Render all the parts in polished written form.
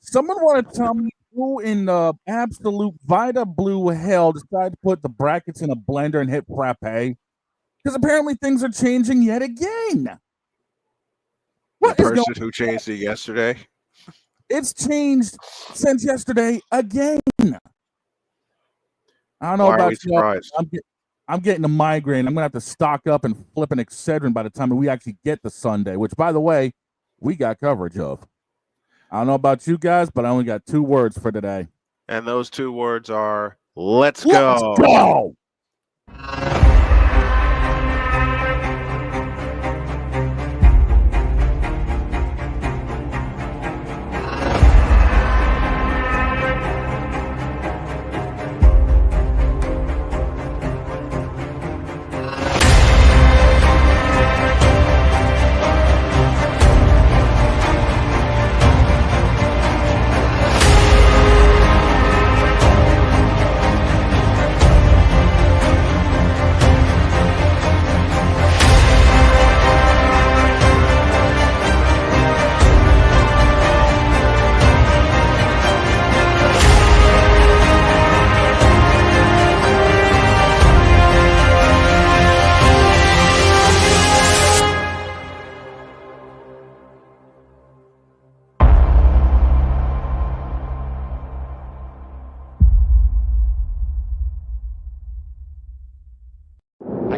Someone want to tell me who in the absolute Vita blue hell decided to put the brackets in a blender and hit frappe? Because apparently things are changing yet again. The person who changed it yesterday. It's changed since yesterday again. I don't know Why are about we y'all. surprised? I'm getting a migraine. I'm gonna have to stock up and flip an Excedrin by the time we actually get to Sunday. Which, by the way, we got coverage of. I don't know about you guys, but I only got 2 words for today. And those 2 words are let's go. Let's go.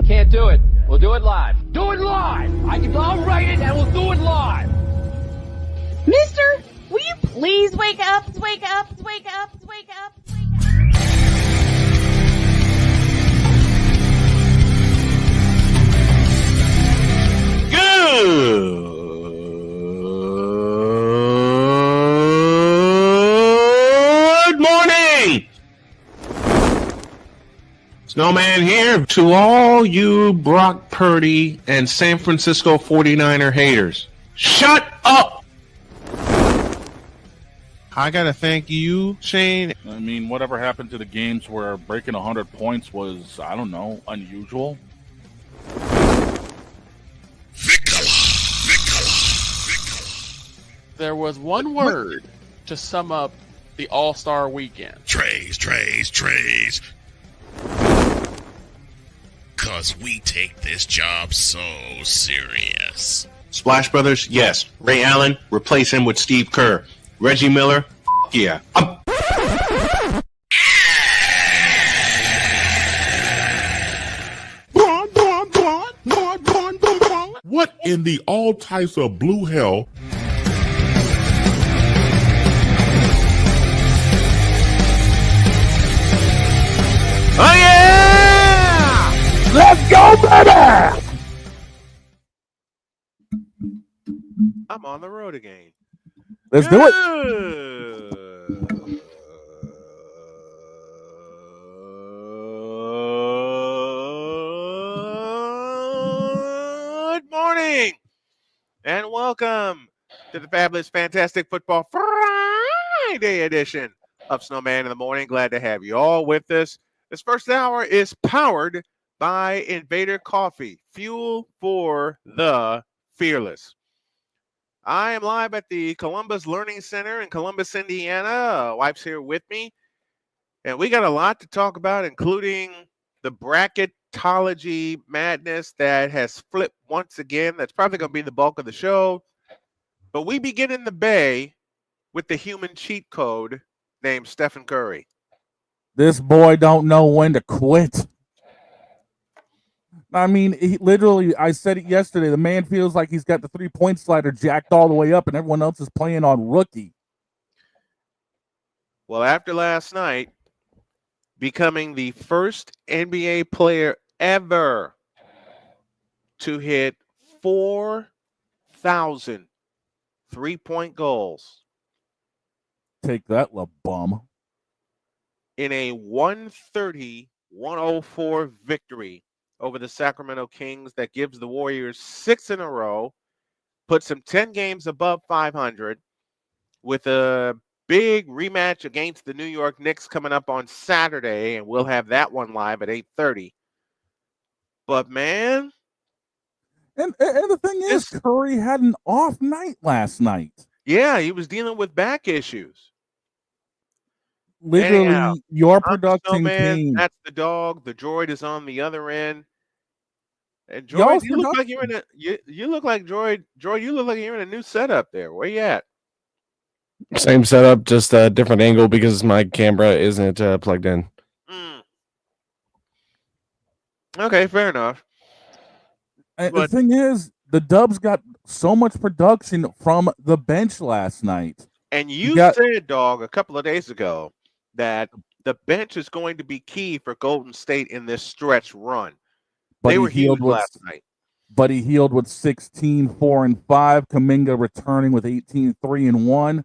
Can't do it. We'll do it live. Do it live! I'll write it and we'll do it live! Mister, will you please wake up, wake up, wake up, wake up, wake up? Good morning! Snowman here to all you Brock Purdy and San Francisco 49er haters. Shut up! I gotta thank you, Shane. I mean, whatever happened to the games where breaking 100 points was, I don't know, unusual? There was one word to sum up the All-Star weekend. Trays. Cause we take this job so serious. Splash Brothers, yes. Ray Allen, replace him with Steve Kerr. Reggie Miller, yeah. What in the all types of blue hell? Oh yeah! Let's go, baby! I'm on the road again. Let's do it. Good morning and welcome to the fabulous Fantastic Football Friday edition of Snowman in the Morning. Glad to have you all with us. This first hour is powered by Invader Coffee, fuel for the fearless. I am live at the Columbus Learning Center in Columbus, Indiana. Wife's here with me. And we got a lot to talk about, including the bracketology madness that has flipped once again. That's probably going to be the bulk of the show. But we begin in the Bay with the human cheat code named Stephen Curry. This boy don't know when to quit. I mean, he literally, I said it yesterday, the man feels like he's got the 3-point slider jacked all the way up and everyone else is playing on rookie. Well, after last night, becoming the first NBA player ever to hit 4,000 3-point goals. Take that, la bum. In a 130-104 victory over the Sacramento Kings that gives the Warriors 6 in a row, puts them 10 games above 500 with a big rematch against the New York Knicks coming up on Saturday, and we'll have that one live at 8:30. But, man. And the thing is, Curry had an off night last night. Yeah, he was dealing with back issues. Literally, Anyhow, your I'm the production snowman. came. That's the dog. The droid is on the other end. And droid, Y'all's you look like you're production. in a you look like droid. Droid, you look like you're in a new setup there. Where you at? Same setup, just a different angle because my camera isn't plugged in. Mm. Okay, fair enough. The But thing is, the Dubs got so much production from the bench last night. and You you got, said, dog, a couple of days ago that the bench is going to be key for Golden State in this stretch run. but They he were healed huge with, last night. but he healed with 16, 4, and 5. Kuminga returning with 18, 3, and 1.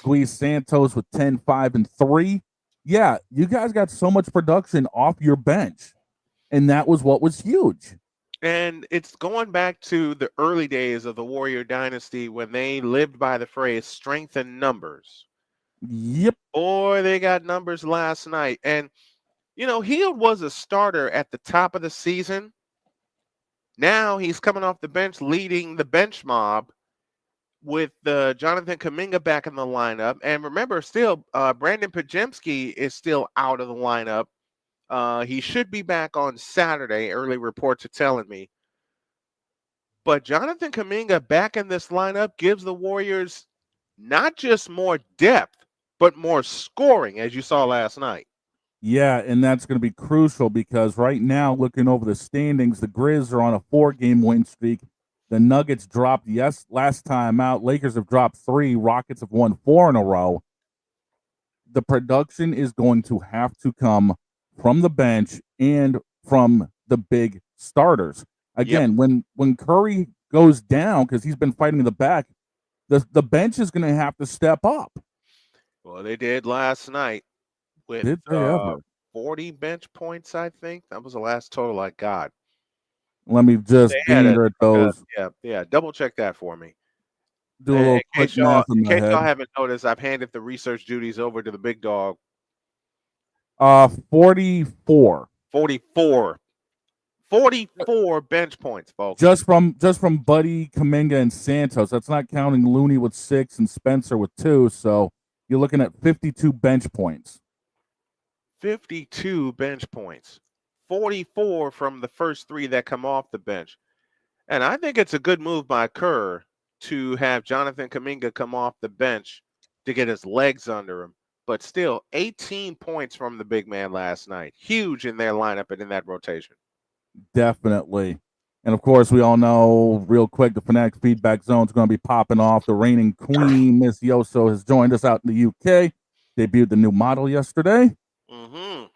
Luis Santos with 10, 5, and 3. Yeah, you guys got so much production off your bench, and that was what was huge. And it's going back to the early days of the Warrior Dynasty when they lived by the phrase strength in numbers. Yep. Boy, they got numbers last night. And, Hield was a starter at the top of the season. Now he's coming off the bench leading the bench mob with Jonathan Kuminga back in the lineup. And remember, still, Brandon Pajemski is still out of the lineup. He should be back on Saturday. Early reports are telling me. But Jonathan Kuminga back in this lineup gives the Warriors not just more depth, but more scoring, as you saw last night. Yeah, and that's going to be crucial because right now, looking over the standings, the Grizz are on a 4-game win streak. The Nuggets dropped last time out. Lakers have dropped 3. Rockets have won 4 in a row. The production is going to have to come from the bench and from the big starters. Again, when Curry goes down because he's been fighting in the back, the bench is going to have to step up. Well, they did last night with Did they ever? 40 bench points, I think. That was the last total I got. Let me just They had gander at those. double check that for me. Do a little quick math in In my case y'all head. haven't noticed, I've handed the research duties over to the big dog. 44. 44 bench points, folks. Just from Buddy, Kuminga, and Santos. That's not counting Looney with 6 and Spencer with 2. So you're looking at 52 bench points. 52 bench points. 44 from the first 3 that come off the bench. And I think it's a good move by Kerr to have Jonathan Kuminga come off the bench to get his legs under him. But still, 18 points from the big man last night. Huge in their lineup and in that rotation. Definitely. And of course, we all know real quick the Fanatics feedback zone is going to be popping off. The reigning queen, Miss Yoso, has joined us out in the UK. Debuted the new model yesterday. Mm-hmm.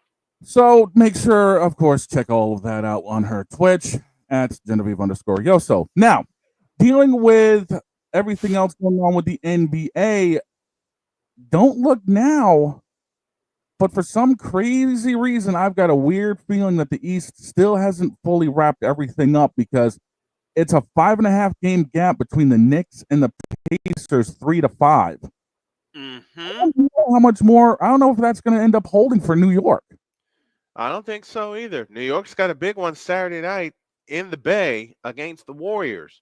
So make sure, of course, check all of that out on her Twitch at Genevieve_Yoso. Now, dealing with everything else going on with the NBA, don't look now, but for some crazy reason, I've got a weird feeling that the East still hasn't fully wrapped everything up because it's a 5.5 game gap between the Knicks and the Pacers, 3-5. Mm-hmm. I don't know how much more. I don't know if that's going to end up holding for New York. I don't think so either. New York's got a big one Saturday night in the Bay against the Warriors.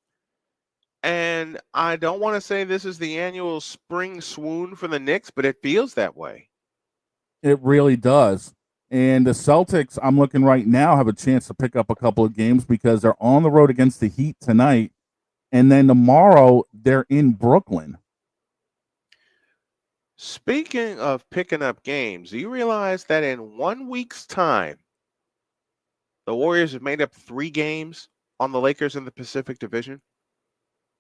And I don't want to say this is the annual spring swoon for the Knicks, but it feels that way. It really does. And the Celtics, I'm looking right now, have a chance to pick up a couple of games because they're on the road against the Heat tonight. And then tomorrow, they're in Brooklyn. Speaking of picking up games, do you realize that in 1 week's time, the Warriors have made up 3 games on the Lakers in the Pacific Division?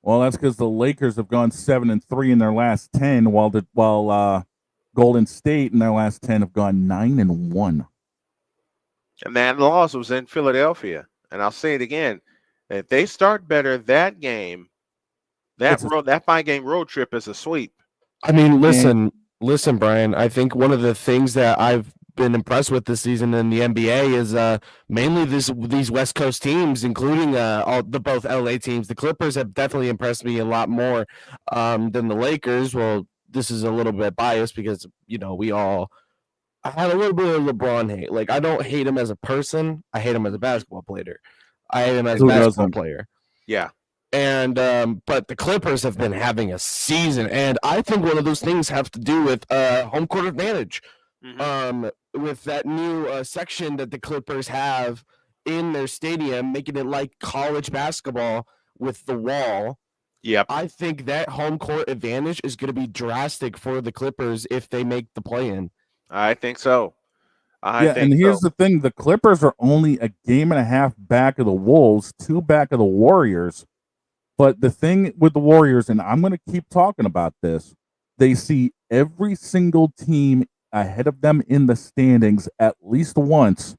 Well, that's because the Lakers have gone 7-3 in their last 10, while Golden State in their last 10 have gone 9-1. And that loss was in Philadelphia. And I'll say it again: if they start better, that game, that 5-game road trip is a sweep. I mean, listen, Brian. I think one of the things that I've been impressed with this season in the NBA is mainly these West Coast teams, including both LA teams. The Clippers have definitely impressed me a lot more than the Lakers. Well, this is a little bit biased because I had a little bit of LeBron hate. Like, I don't hate him as a person. I hate him as a basketball player. I hate him as a basketball player. Yeah. And but the Clippers have been having a season, and I think one of those things have to do with home court advantage. With that new section that the Clippers have in their stadium, making it like college basketball with the wall. Yep. I think that home court advantage is going to be drastic for the Clippers if they make the play-in. I think so. And here's the thing: the Clippers are only a game and a half back of the Wolves, 2 back of the Warriors. But the thing with the Warriors, and I'm going to keep talking about this, they see every single team ahead of them in the standings at least once,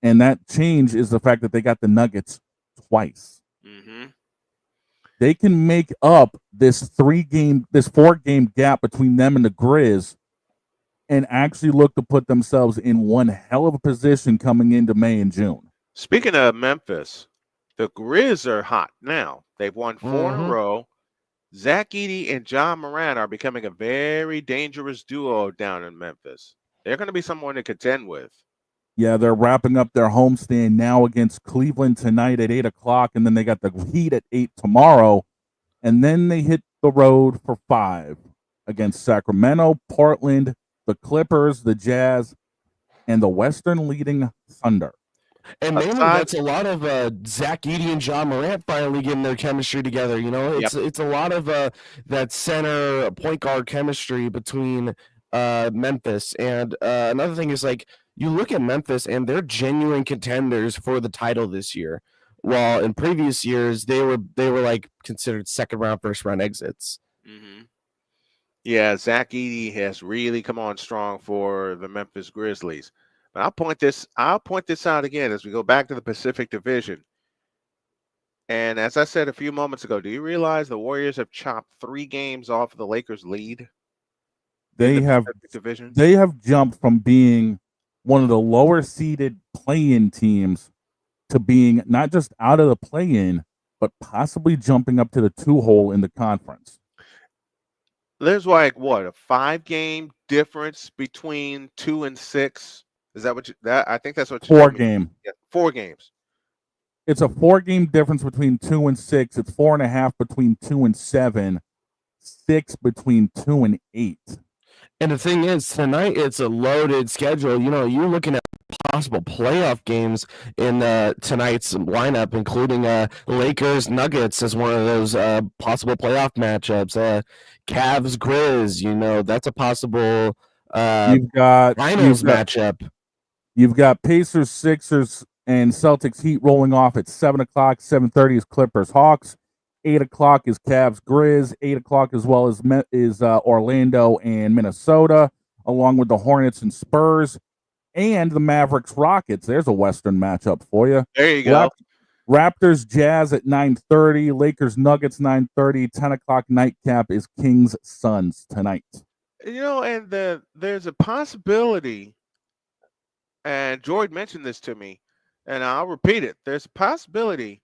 and that change is the fact that they got the Nuggets twice. They can make up this 4-game gap between them and the Grizz and actually look to put themselves in one hell of a position coming into May and June. Speaking of Memphis, the Grizz are hot now. They've won 4 in a row. Zach Edey and John Moran are becoming a very dangerous duo down in Memphis. They're going to be someone to contend with. Yeah, they're wrapping up their homestand now against Cleveland tonight at 8 o'clock, and then they got the Heat at 8 tomorrow, and then they hit the road for 5 against Sacramento, Portland, the Clippers, the Jazz, and the Western leading Thunder. And mainly that's a lot of Zach Edey and John Morant finally getting their chemistry together. You know, it's a lot of that center point guard chemistry between Memphis. And another thing is, like, you look at Memphis and they're genuine contenders for the title this year. While in previous years they were like considered second round, first round exits. Yeah, Zach Edey has really come on strong for the Memphis Grizzlies. But I'll point this out again as we go back to the Pacific Division. And as I said a few moments ago, do you realize the Warriors have chopped 3 games off of the Lakers' lead? They have jumped from being one of the lower seeded play-in teams to being not just out of the play-in, but possibly jumping up to the 2-hole in the conference. There's like what, a 5-game difference between 2 and 6? Is that what I think that's what 4 game. Yeah, 4 games. It's a 4-game difference between 2 and 6. It's 4.5 between 2 and 7, 6 between 2 and 8. And the thing is, tonight it's a loaded schedule. You know, you're looking at possible playoff games in tonight's lineup, including Lakers Nuggets as one of those possible playoff matchups. Cavs Grizz, you know, that's a possible finals matchup. You've got Pacers, Sixers, and Celtics Heat rolling off at 7 o'clock. 7:30 is Clippers Hawks. 8 o'clock is Cavs Grizz. 8 o'clock as well as Orlando and Minnesota, along with the Hornets and Spurs, and the Mavericks Rockets. There's a Western matchup for you. There you go. Raptors Jazz at 9:30. Lakers Nuggets 9:30. 10 o'clock nightcap is Kings Suns tonight. You know, and there's a possibility, and Jordan mentioned this to me, and I'll repeat it. There's a possibility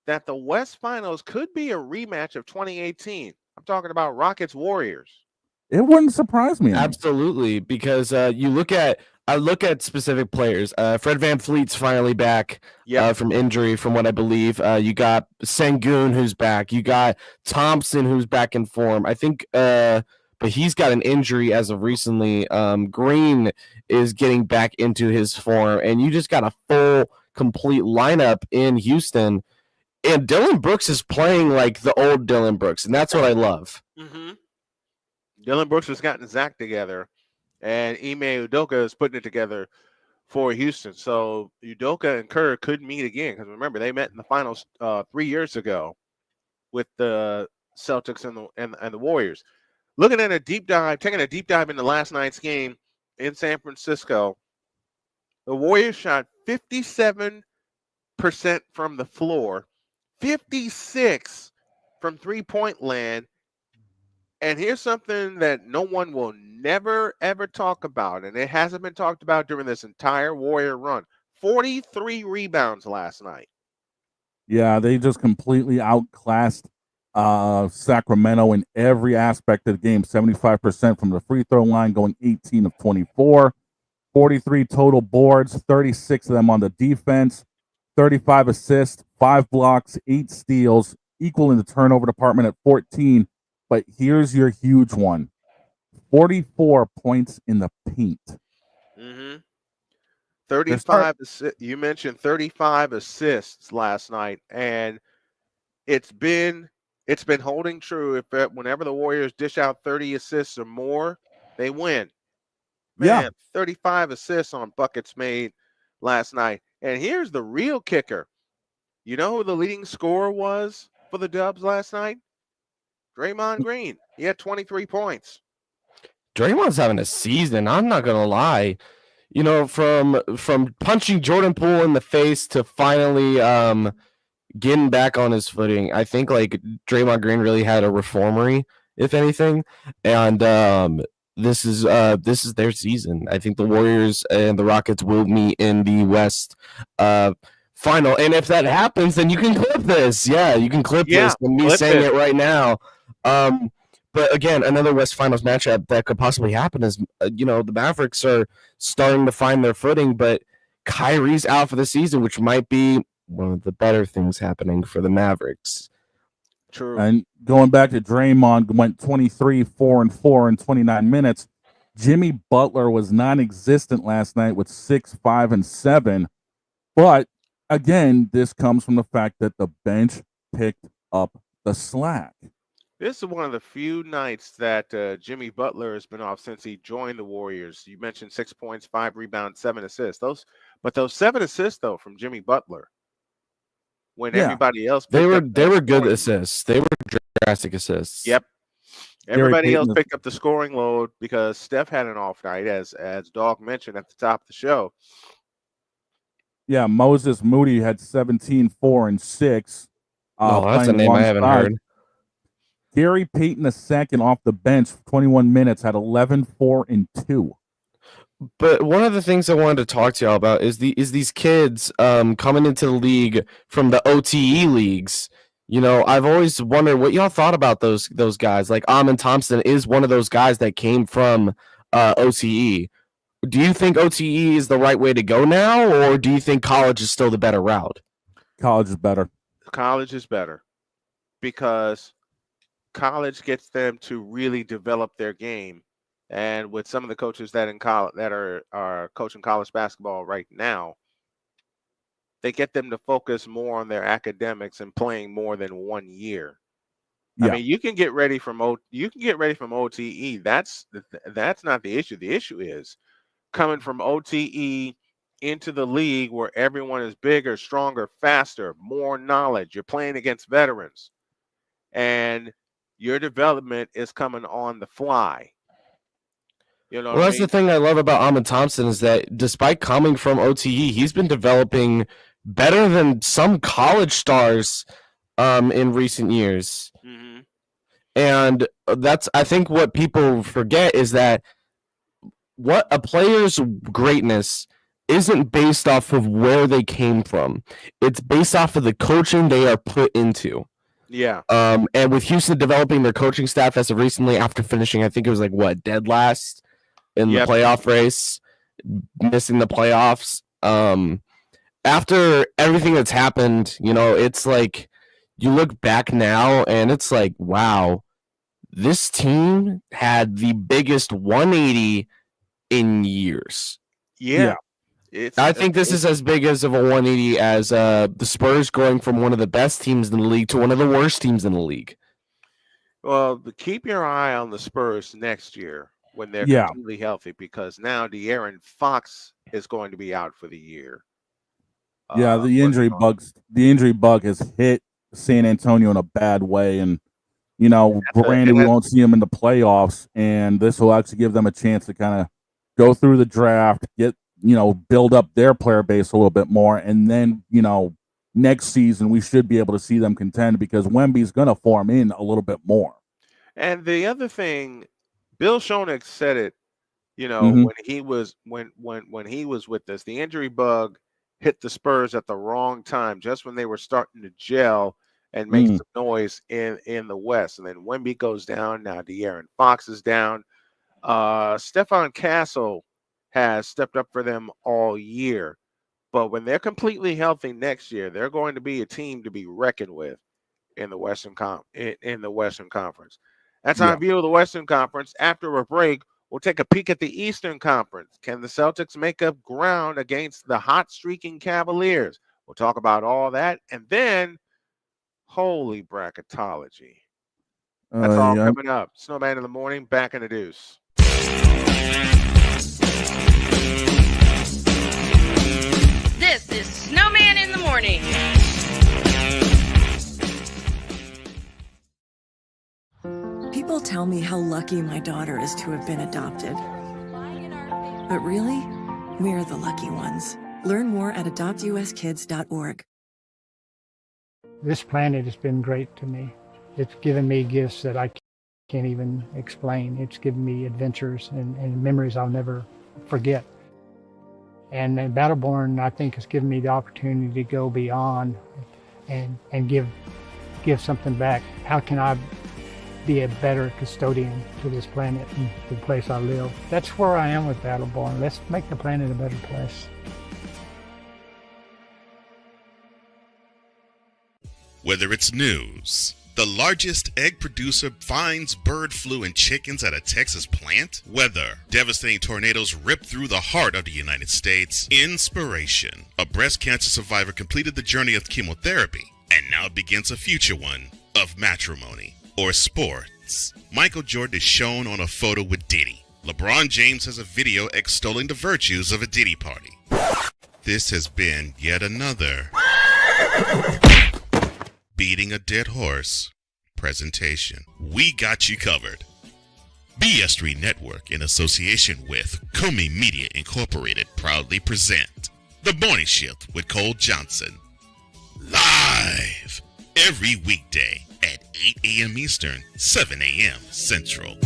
that the West Finals could be a rematch of 2018. I'm talking about Rockets Warriors. It wouldn't surprise me. Absolutely, because I look at specific players. Fred VanVleet's finally back from injury, from what I believe. You got Sengun, who's back. You got Thompson, who's back in form. I think, but he's got an injury as of recently. Green is getting back into his form, and you just got a full, complete lineup in Houston. And Dylan Brooks is playing like the old Dylan Brooks, and that's what I love. Dylan Brooks has gotten Zach together, and Ime Udoka is putting it together for Houston. So Udoka and Kerr could meet again, because remember, they met in the finals 3 years ago with the Celtics and the Warriors. Looking at taking a deep dive into last night's game in San Francisco, the Warriors shot 57% from the floor, 56 from three-point land. And here's something that no one will never, ever talk about, and it hasn't been talked about during this entire Warrior run. 43 rebounds last night. Yeah, they just completely outclassed Sacramento in every aspect of the game. 75% from the free throw line, going 18 of 24. 43 total boards, 36 of them on the defense. 35 assists, 5 blocks, 8 steals, equal in the turnover department at 14. But here's your huge one: 44 points in the paint. Mm-hmm. 35 assists. You mentioned 35 assists last night, and it's been holding true. Whenever the Warriors dish out 30 assists or more, they win. Man, Yeah. 35 assists on buckets made last night. And here's the real kicker. You know who the leading scorer was for the Dubs last night? Draymond Green. He had 23 points. Draymond's having a season. I'm not gonna lie. You know, from punching Jordan Poole in the face to finally getting back on his footing, I think like Draymond Green really had a reformery, if anything. And this is their season. I think the Warriors and the Rockets will meet in the West final. And if that happens, then you can clip this. Yeah, you can clip this and me saying it right now. But again, another West Finals matchup that could possibly happen is, the Mavericks are starting to find their footing, but Kyrie's out for the season, which might be one of the better things happening for the Mavericks. True. And going back to Draymond, went 23, 4 and 4 in 29 minutes. Jimmy Butler was non-existent last night with 6, 5 and 7. But again, this comes from the fact that the bench picked up the slack. This is one of the few nights that Jimmy Butler has been off since he joined the Warriors. You mentioned 6 points, 5 rebounds, 7 assists. Those 7 assists though from Jimmy Butler. When everybody else they were good assists. They were drastic assists. Yep. Everybody else picked up the scoring load because Steph had an off night, as Dog mentioned at the top of the show. Yeah, Moses Moody had 17, 4 and 6. That's a name I haven't heard. Gary Payton II off the bench, 21 minutes, had 11, 4 and 2. But one of the things I wanted to talk to y'all about is these kids coming into the league from the OTE leagues. You know, I've always wondered what y'all thought about those guys. Like Amen Thompson is one of those guys that came from OTE. Do you think OTE is the right way to go now, or do you think college is still the better route? College is better. College is better because college gets them to really develop their game. And with some of the coaches that are coaching college basketball right now, they get them to focus more on their academics and playing more than 1 year. Yeah. I mean, you can get ready from OTE. That's not the issue. The issue is coming from OTE into the league where everyone is bigger, stronger, faster, more knowledge. You're playing against veterans, and your development is coming on the fly. You know, that's the thing I love about Amen Thompson is that despite coming from OTE, he's been developing better than some college stars in recent years. Mm-hmm. And that's, I think, what people forget is that what a player's greatness isn't based off of where they came from. It's based off of the coaching they are put into. Yeah. And with Houston developing their coaching staff as of recently, after finishing, I think it was dead last in the playoff race, missing the playoffs. After everything that's happened, it's like you look back now and it's like, wow, this team had the biggest 180 in years. Yeah. I think this is as big as of a 180 as the Spurs going from one of the best teams in the league to one of the worst teams in the league. Well, keep your eye on the Spurs next year when they're completely healthy, because now De'Aaron Fox is going to be out for the year. The injury bug has hit San Antonio in a bad way, and granted we won't see him in the playoffs, and this will actually give them a chance to kind of go through the draft, get build up their player base a little bit more, and then next season we should be able to see them contend because Wemby's going to form in a little bit more. And the other thing, Bill Schoenig said it, when he was with us, the injury bug hit the Spurs at the wrong time, just when they were starting to gel and make some noise in the West. And then Wemby goes down. Now De'Aaron Fox is down. Stephon Castle has stepped up for them all year. But when they're completely healthy next year, they're going to be a team to be reckoned with. in the Western Conference. That's our view of the Western Conference. After a break, we'll take a peek at the Eastern Conference. Can the Celtics make up ground against the hot streaking Cavaliers? We'll talk about all that. And then, holy bracketology. That's all coming up. Snowman in the Morning, back in the deuce. This is Snowman in the Morning. People tell me how lucky my daughter is to have been adopted. But really, we're the lucky ones. Learn more at adoptuskids.org. This planet has been great to me. It's given me gifts that I can't even explain. It's given me adventures and memories I'll never forget. And Battleborn, I think, has given me the opportunity to go beyond and give something back. How can I be a better custodian to this planet and the place I live? That's where I am with Battleborn. Let's make the planet a better place. Whether it's news, the largest egg producer finds bird flu in chickens at a Texas plant, weather, devastating tornadoes rip through the heart of the United States, inspiration, a breast cancer survivor completed the journey of chemotherapy, and now begins a future one of matrimony, or sports. Michael Jordan is shown on a photo with Diddy. LeBron James has a video extolling the virtues of a Diddy party. This has been yet another beating a dead horse presentation. We got you covered. BS3 Network, in association with Comey Media Incorporated, proudly present The Morning Shift with Cole Johnson. Live every weekday at 8 a.m. Eastern, 7 a.m. Central.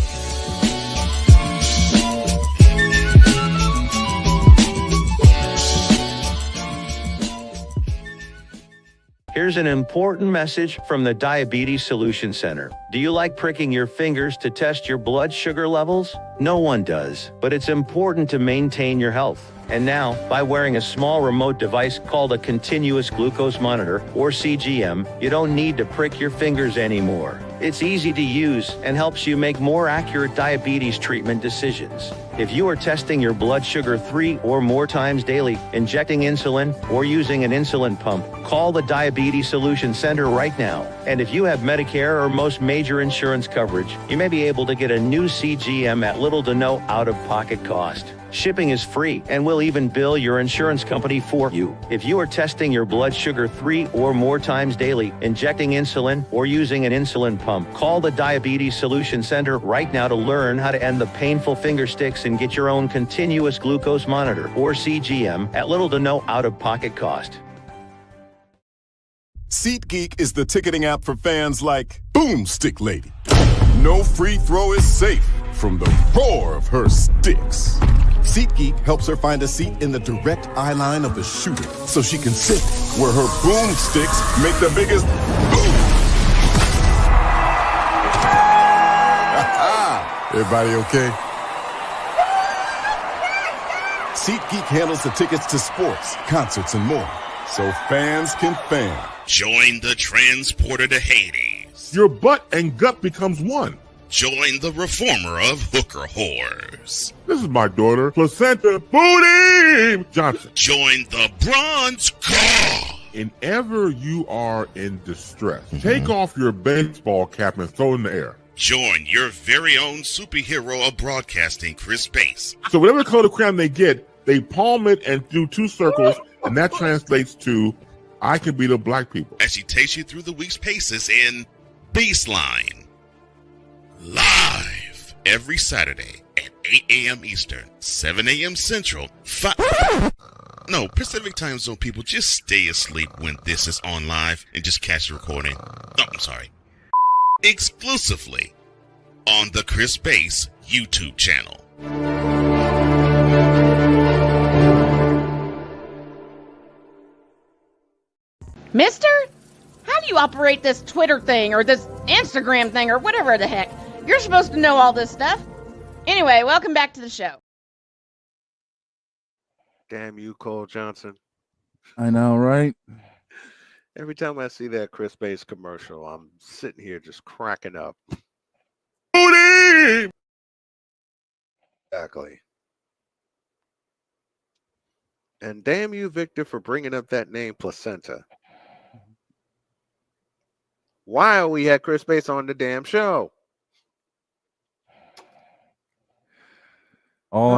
Here's an important message from the Diabetes Solution Center. Do you like pricking your fingers to test your blood sugar levels? No one does, but it's important to maintain your health. And now, by wearing a small remote device called a continuous glucose monitor, or CGM, you don't need to prick your fingers anymore. It's easy to use and helps you make more accurate diabetes treatment decisions. If you are testing your blood sugar 3 or more times daily, injecting insulin, or using an insulin pump, call the Diabetes Solution Center right now. And if you have Medicare or most major insurance coverage, you may be able to get a new CGM at little to no out-of-pocket cost. Shipping is free, and we'll even bill your insurance company for you. If you are testing your blood sugar 3 or more times daily, injecting insulin, or using an insulin pump, call the Diabetes Solution Center right now to learn how to end the painful finger sticks and get your own continuous glucose monitor, or CGM, at little to no out-of-pocket cost. SeatGeek is the ticketing app for fans like Boomstick Lady. No free throw is safe from the roar of her sticks. SeatGeek helps her find a seat in the direct eye line of the shooter so she can sit where her boomsticks make the biggest boom. Everybody okay? SeatGeek handles the tickets to sports, concerts, and more, so fans can fan. Join the transporter to Hades. Your butt and gut becomes one. Join the reformer of hooker whores. This is my daughter, Placenta Booty Johnson. Join the bronze car. Whenever you are in distress, take off your baseball cap and throw it in the air. Join your very own superhero of broadcasting, Chris Bass. So whatever color crayon they get, they palm it and do 2 circles, and that translates to, I can beat up black people. As she takes you through the week's paces in Baseline. Live every Saturday at 8 a.m. Eastern, 7 a.m. Central, No, Pacific Time Zone people, just stay asleep when this is on live and just catch the recording. No, I'm sorry. Exclusively on the Chris Bass YouTube channel. Mister, how do you operate this Twitter thing or this Instagram thing or whatever the heck? You're supposed to know all this stuff. Anyway, welcome back to the show. Damn you, Cole Johnson. I know, right? Every time I see that Chris Bates commercial, I'm sitting here just cracking up. Exactly. And damn you, Victor, for bringing up that name, placenta. Why we had Chris Bates on the damn show? All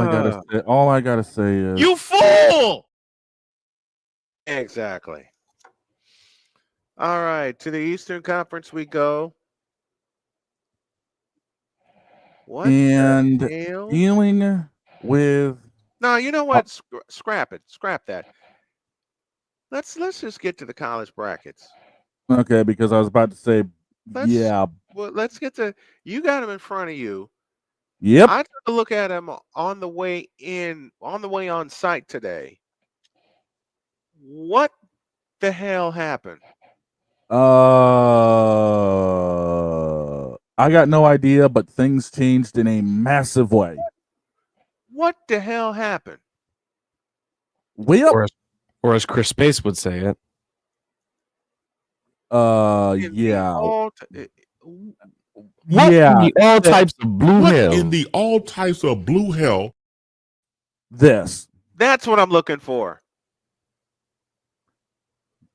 I gotta say is you fool. Exactly. All right, to the Eastern Conference we go. What and the hell? dealing with. No, you know what? Scrap it. Scrap that. Let's just get to the college brackets. Okay, because I was about to say, yeah. Well, let's get to. You got them in front of you. Yep. I took a look at them on the way on site today. What the hell happened? I got no idea, but things changed in a massive way. What the hell happened? Well, or as Chris Space would say it. Yeah. What in the all types of blue hell? In the all types of blue hell? This. That's what I'm looking for.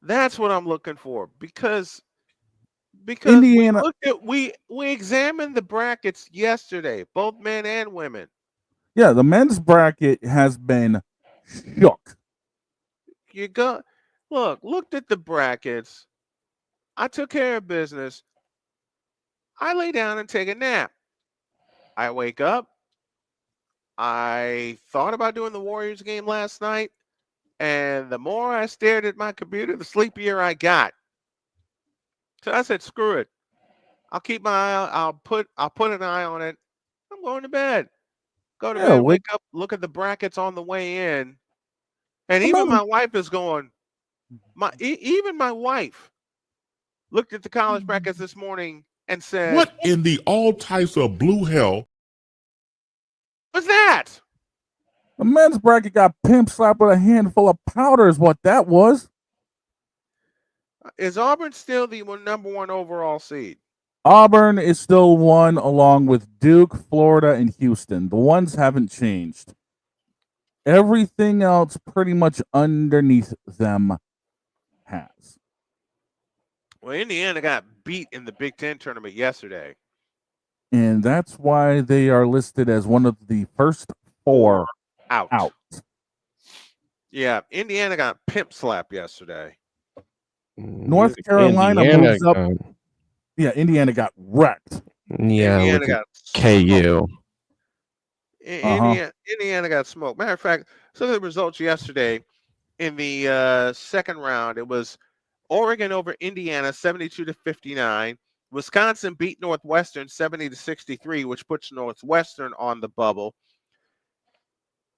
That's what I'm looking for because Indiana. we examined the brackets yesterday, both men and women. Yeah, the men's bracket has been shook. You go looked at the brackets. I took care of business. I lay down and take a nap. I wake up. I thought about doing the Warriors game last night, and the more I stared at my computer, the sleepier I got. So I said, "Screw it. I'll keep my eye. I'll put an eye on it. I'm going to bed. Go to bed. Wake up. Look at the brackets on the way in, and even my wife is going. Even my wife looked at the college brackets this morning and said, "What in the all types of blue hell was that?" The men's bracket got pimp slapped with a handful of powder is what that was. Is Auburn still the number 1 overall seed? Auburn is still one along with Duke, Florida, and Houston. The ones haven't changed. Everything else pretty much underneath them has. Well, Indiana got beat in the Big Ten tournament yesterday. And that's why they are listed as one of the first 4 out. Yeah, Indiana got pimp slapped yesterday. North Carolina moves up. Yeah, Indiana got wrecked. Yeah, Indiana got KU. Indiana got smoked. Matter of fact, some of the results yesterday in the second round, it was Oregon over Indiana 72-59. Wisconsin beat Northwestern 70-63, which puts Northwestern on the bubble.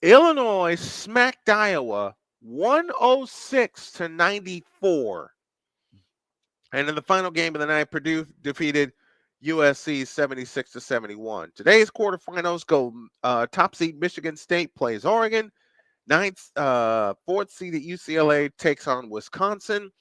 Illinois smacked Iowa 106-94. And in the final game of the night, Purdue defeated USC 76-71. Today's quarterfinals go top seed Michigan State plays Oregon. Fourth seeded UCLA takes on Wisconsin.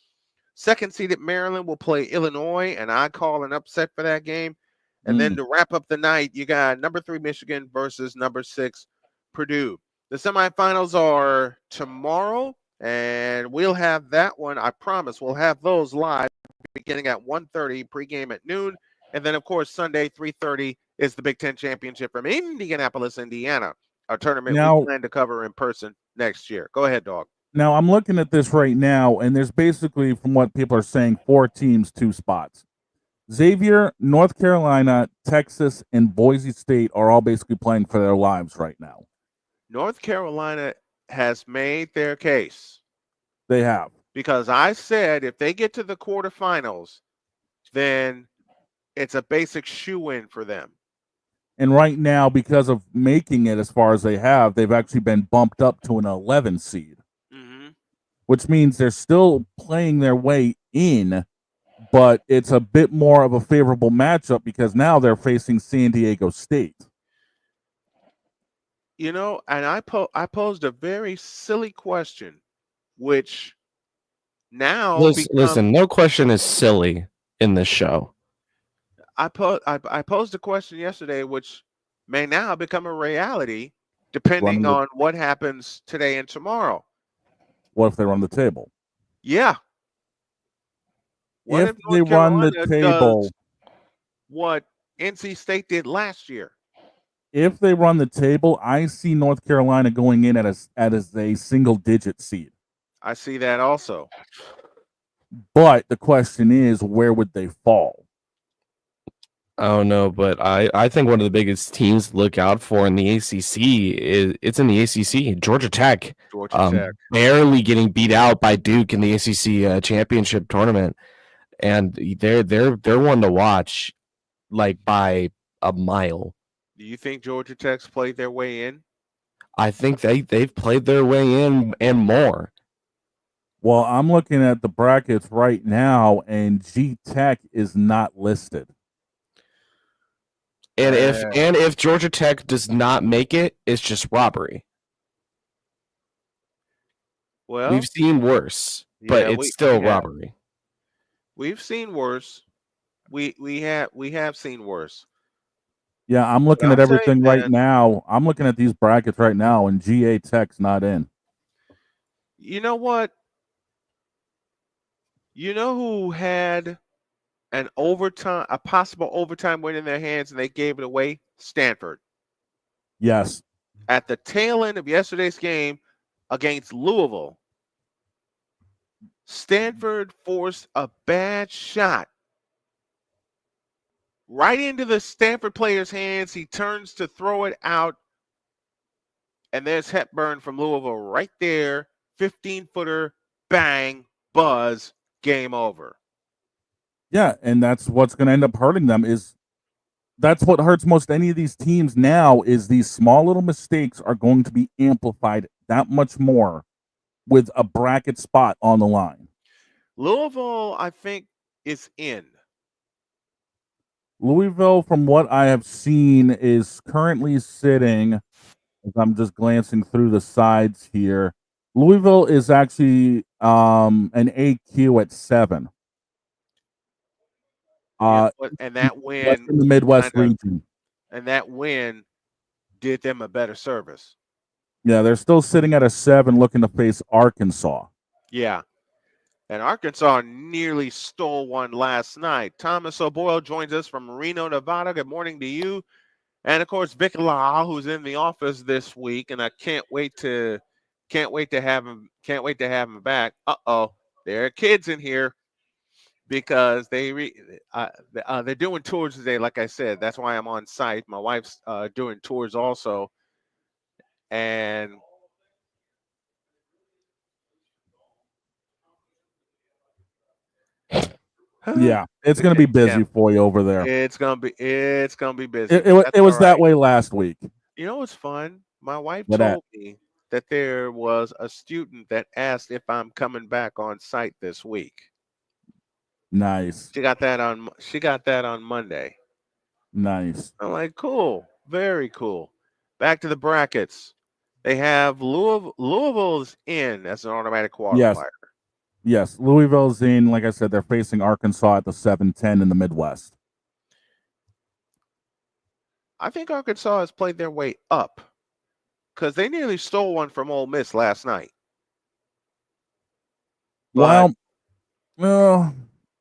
Second seeded Maryland will play Illinois, and I call an upset for that game. And then to wrap up the night, you got number 3 Michigan versus number 6 Purdue. The semifinals are tomorrow, and we'll have that one. I promise we'll have those live beginning at 1:30, pregame at noon. And then, of course, Sunday, 3:30 is the Big Ten Championship from Indianapolis, Indiana, a tournament we plan to cover in person next year. Go ahead, dog. Now, I'm looking at this right now, and there's basically, from what people are saying, 4 teams, 2 spots. Xavier, North Carolina, Texas, and Boise State are all basically playing for their lives right now. North Carolina has made their case. They have. Because I said if they get to the quarterfinals, then it's a basic shoe-in for them. And right now, because of making it as far as they have, they've actually been bumped up to an 11 seed. Which means they're still playing their way in, but it's a bit more of a favorable matchup because now they're facing San Diego State. You know, and I posed a very silly question, which now Listen, no question is silly in this show. I posed a question yesterday, which may now become a reality, depending on what happens today and tomorrow. What if they run the table? Yeah. What If if they North run the Carolina table, does what NC State did last year? if they run the table, I see North Carolina going in as a single-digit seed. I see that also. But the question is, where would they fall? I don't know, but I think one of the biggest teams to look out for in the ACC it's in the ACC. Georgia Tech, barely getting beat out by Duke in the ACC championship tournament, and they're one to watch, like by a mile. Do you think Georgia Tech's played their way in? I think they've played their way in and more. Well, I'm looking at the brackets right now, and G Tech is not listed. And if Georgia Tech does not make it, it's just robbery. Well, we've seen worse, but it's still robbery. We've seen worse. We have seen worse. Yeah, I'm looking at everything right now. I'm looking at these brackets right now, and GA Tech's not in. You know what? You know who had a possible overtime win in their hands, and they gave it away? Stanford. Yes. At the tail end of yesterday's game against Louisville, Stanford forced a bad shot right into the Stanford player's hands. He turns to throw it out, and there's Hepburn from Louisville right there. 15-footer, bang, buzz, game over. Yeah, and that's what's going to end up hurting them. That's what hurts most any of these teams now is these small little mistakes are going to be amplified that much more with a bracket spot on the line. Louisville, I think, is in. Louisville, from what I have seen, is currently sitting, as I'm just glancing through the sides here, Louisville is actually an AQ at 7. And that win in the Midwest region. And that win did them a better service. Yeah, they're still sitting at a 7 looking to face Arkansas. Yeah. And Arkansas nearly stole one last night. Thomas O'Boyle joins us from Reno, Nevada. Good morning to you. And of course, Vic Law, who's in the office this week, and I can't wait to have him back. There are kids in here because they're doing tours today. Like I said, that's why I'm on site. My wife's doing tours also, and yeah, it's going to be busy for you over there. It's gonna be busy. It was that way last week. You know what's fun? My wife told me that there was a student that asked if I'm coming back on site this week. Nice. She got that on Monday. Nice. I'm like, cool, very cool. Back to the brackets. They have Louisville's in as an automatic qualifier. Yes, Louisville's in. Like I said, they're facing Arkansas at the 7-10 in the Midwest. I think Arkansas has played their way up because they nearly stole one from Ole Miss last night. Well,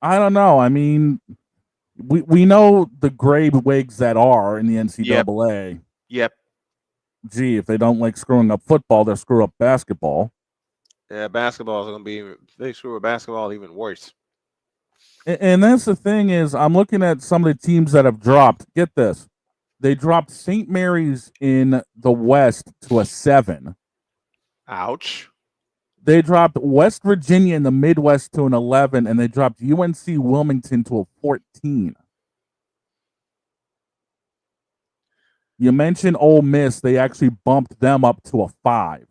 I don't know. I mean, we know the gray wigs that are in the NCAA. Yep. Gee, if they don't like screwing up football, they'll screw up basketball. Yeah, basketball is going to be, if they screw up basketball, even worse. And that's the thing is, I'm looking at some of the teams that have dropped. Get this. They dropped St. Mary's in the West to a 7. Ouch. They dropped West Virginia in the Midwest to an 11, and they dropped UNC Wilmington to a 14. You mentioned Ole Miss. They actually bumped them up to a 5.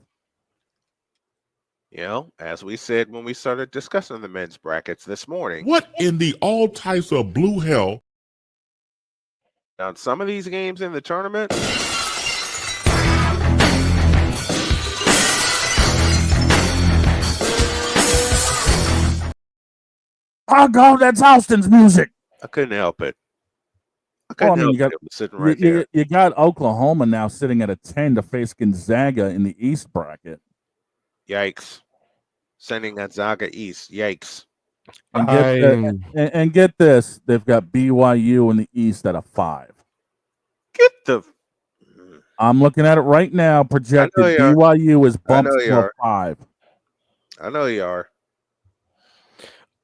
You know, as we said when we started discussing the men's brackets this morning. What in the all types of blue hell? On some of these games in the tournament, Oh, God, that's Austin's music. I couldn't help it. Well, I mean, it was sitting right there. You got Oklahoma now sitting at a 10 to face Gonzaga in the East bracket. Yikes. Sending Gonzaga East. Yikes. And get this. They've got BYU in the East at a 5. Get the... I'm looking at it right now. Projected BYU is bumped to a 5. I know you are.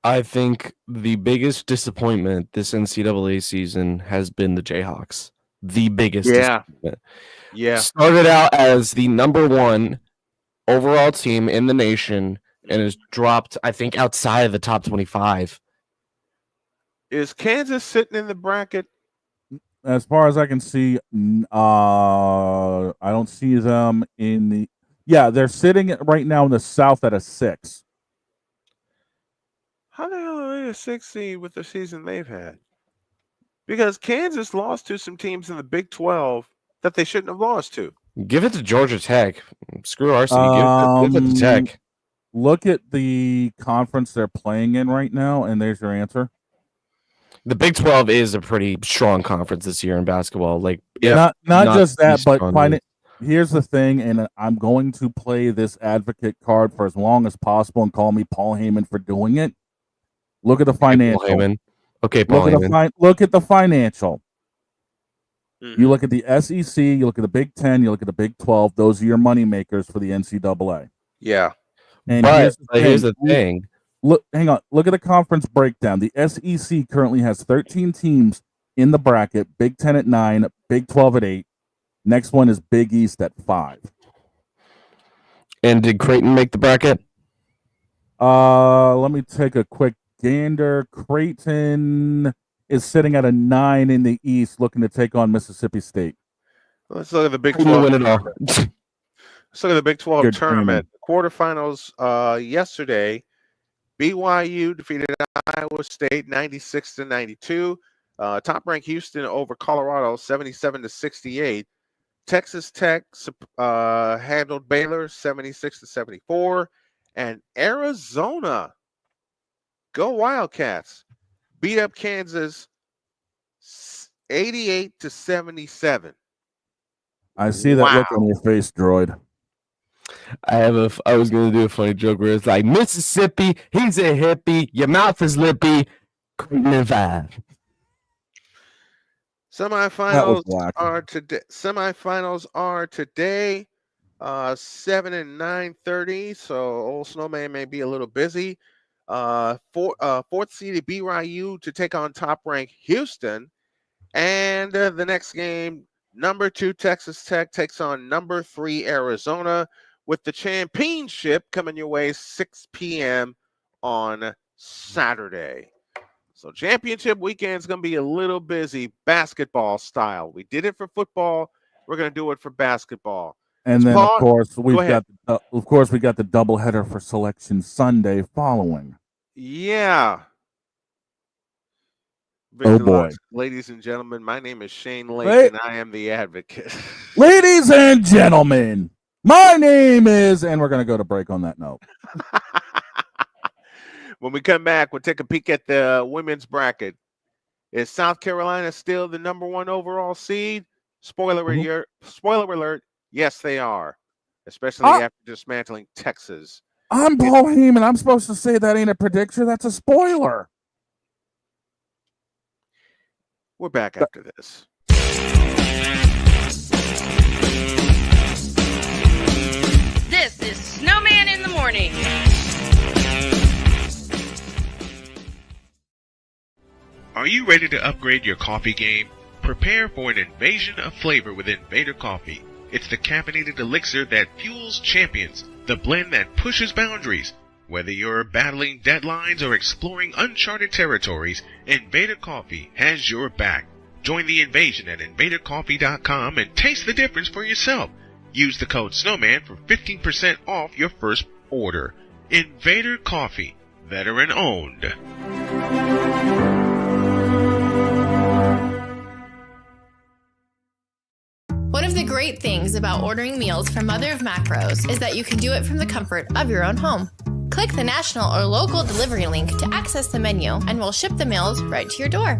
I think the biggest disappointment this NCAA season has been the Jayhawks. The biggest disappointment. Yeah. Started out as the number 1 overall team in the nation and has dropped, I think, outside of the top 25. Is Kansas sitting in the bracket? As far as I can see, I don't see them in the... Yeah, they're sitting right now in the South at a 6. How the hell are they a 6 seed with the season they've had? Because Kansas lost to some teams in the Big 12 that they shouldn't have lost to. Give it to Georgia Tech. Screw RC. Give it to Tech. Look at the conference they're playing in right now, and there's your answer. The Big 12 is a pretty strong conference this year in basketball. Like, not just that, but here's the thing, and I'm going to play this advocate card for as long as possible and call me Paul Heyman for doing it. Look at the financial. Paul Heyman. Okay, Paul Heyman. Look at the financial. Mm-hmm. You look at the SEC, you look at the Big 10, you look at the Big 12. Those are your money makers for the NCAA. Yeah. And here's the thing. Look, hang on. Look at the conference breakdown. The SEC currently has 13 teams in the bracket. Big 10 at 9, Big 12 at 8. Next one is Big East at 5. And did Creighton make the bracket? Let me take a quick gander. Creighton is sitting at a 9 in the East, looking to take on Mississippi State. Let's look at the Big 12. Let's look at the Big 12 tournament. Quarterfinals yesterday. BYU defeated Iowa State 96-92. Top-ranked Houston over Colorado 77-68. Texas Tech handled Baylor 76-74, and Arizona, go Wildcats, beat up Kansas 88-77. I see that look on your face, droid. I was going to do a funny joke where it's like, Mississippi, he's a hippie, your mouth is lippy, Creighton and 5. Semifinals are today, 7 and 9:30. So old Snowman may be a little busy. Fourth seeded BYU to take on top-ranked Houston, and the next game, number 2 Texas Tech takes on number 3 Arizona, with the championship coming your way 6 p.m. on Saturday. So championship weekend is going to be a little busy basketball style. We did it for football. We're going to do it for basketball. And then, of course, we got the doubleheader for Selection Sunday following. Yeah. Oh, boy. Ladies and gentlemen, my name is Shane Lake, and I am the advocate. Ladies and gentlemen, my name is, and we're going to go to break on that note. When we come back, we'll take a peek at the women's bracket. Is South Carolina still the number 1 overall seed? Spoiler alert, yes, they are, especially after dismantling Texas. I'm Paul Heyman. I'm supposed to say that ain't a prediction. That's a spoiler. We're back after this. This is Snowman in the Morning. Are you ready to upgrade your coffee game? Prepare for an invasion of flavor with Invader Coffee. It's the caffeinated elixir that fuels champions, the blend that pushes boundaries. Whether you're battling deadlines or exploring uncharted territories, Invader Coffee has your back. Join the invasion at invadercoffee.com and taste the difference for yourself. Use the code SNOWMAN for 15% off your first order. Invader Coffee, veteran owned. One of the great things about ordering meals from Mother of Macros is that you can do it from the comfort of your own home. Click the national or local delivery link to access the menu, and we'll ship the meals right to your door.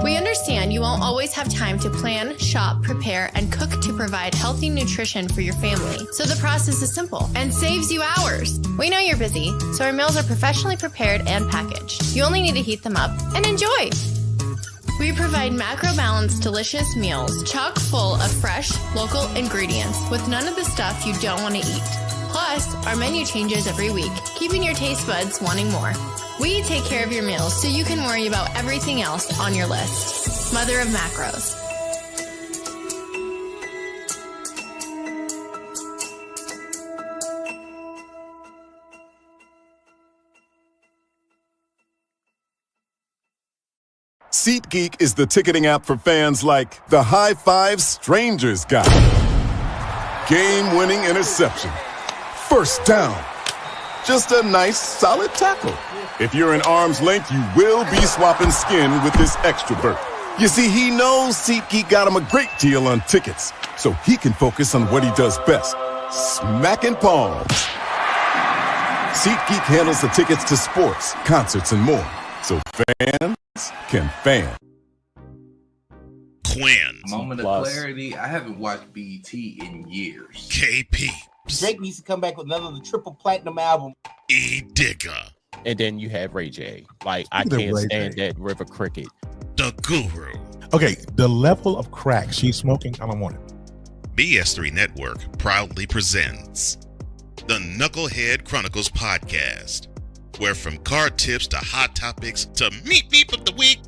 We understand you won't always have time to plan, shop, prepare, and cook to provide healthy nutrition for your family, so the process is simple and saves you hours. We know you're busy, so our meals are professionally prepared and packaged. You only need to heat them up and enjoy. We provide macro-balanced, delicious meals chock full of fresh, local ingredients with none of the stuff you don't want to eat. Plus, our menu changes every week, keeping your taste buds wanting more. We take care of your meals so you can worry about everything else on your list. Mother of Macros. SeatGeek is the ticketing app for fans like the High Five Strangers guy. Game-winning interception. First down. Just a nice, solid tackle. If you're in arm's length, you will be swapping skin with this extrovert. You see, he knows SeatGeek got him a great deal on tickets, so he can focus on what he does best, smacking palms. SeatGeek handles the tickets to sports, concerts, and more, so fans can fan. Quinn. Moment of clarity. I haven't watched BET in years. KP. Drake needs to come back with another triple platinum album. E Digger. And then you have Ray J. Like, I can't stand that River Cricket. The Guru. Okay, the level of crack she's smoking, I don't want it. BS3 Network proudly presents the Knucklehead Chronicles podcast, where from card tips to hot topics to meat beef of the week,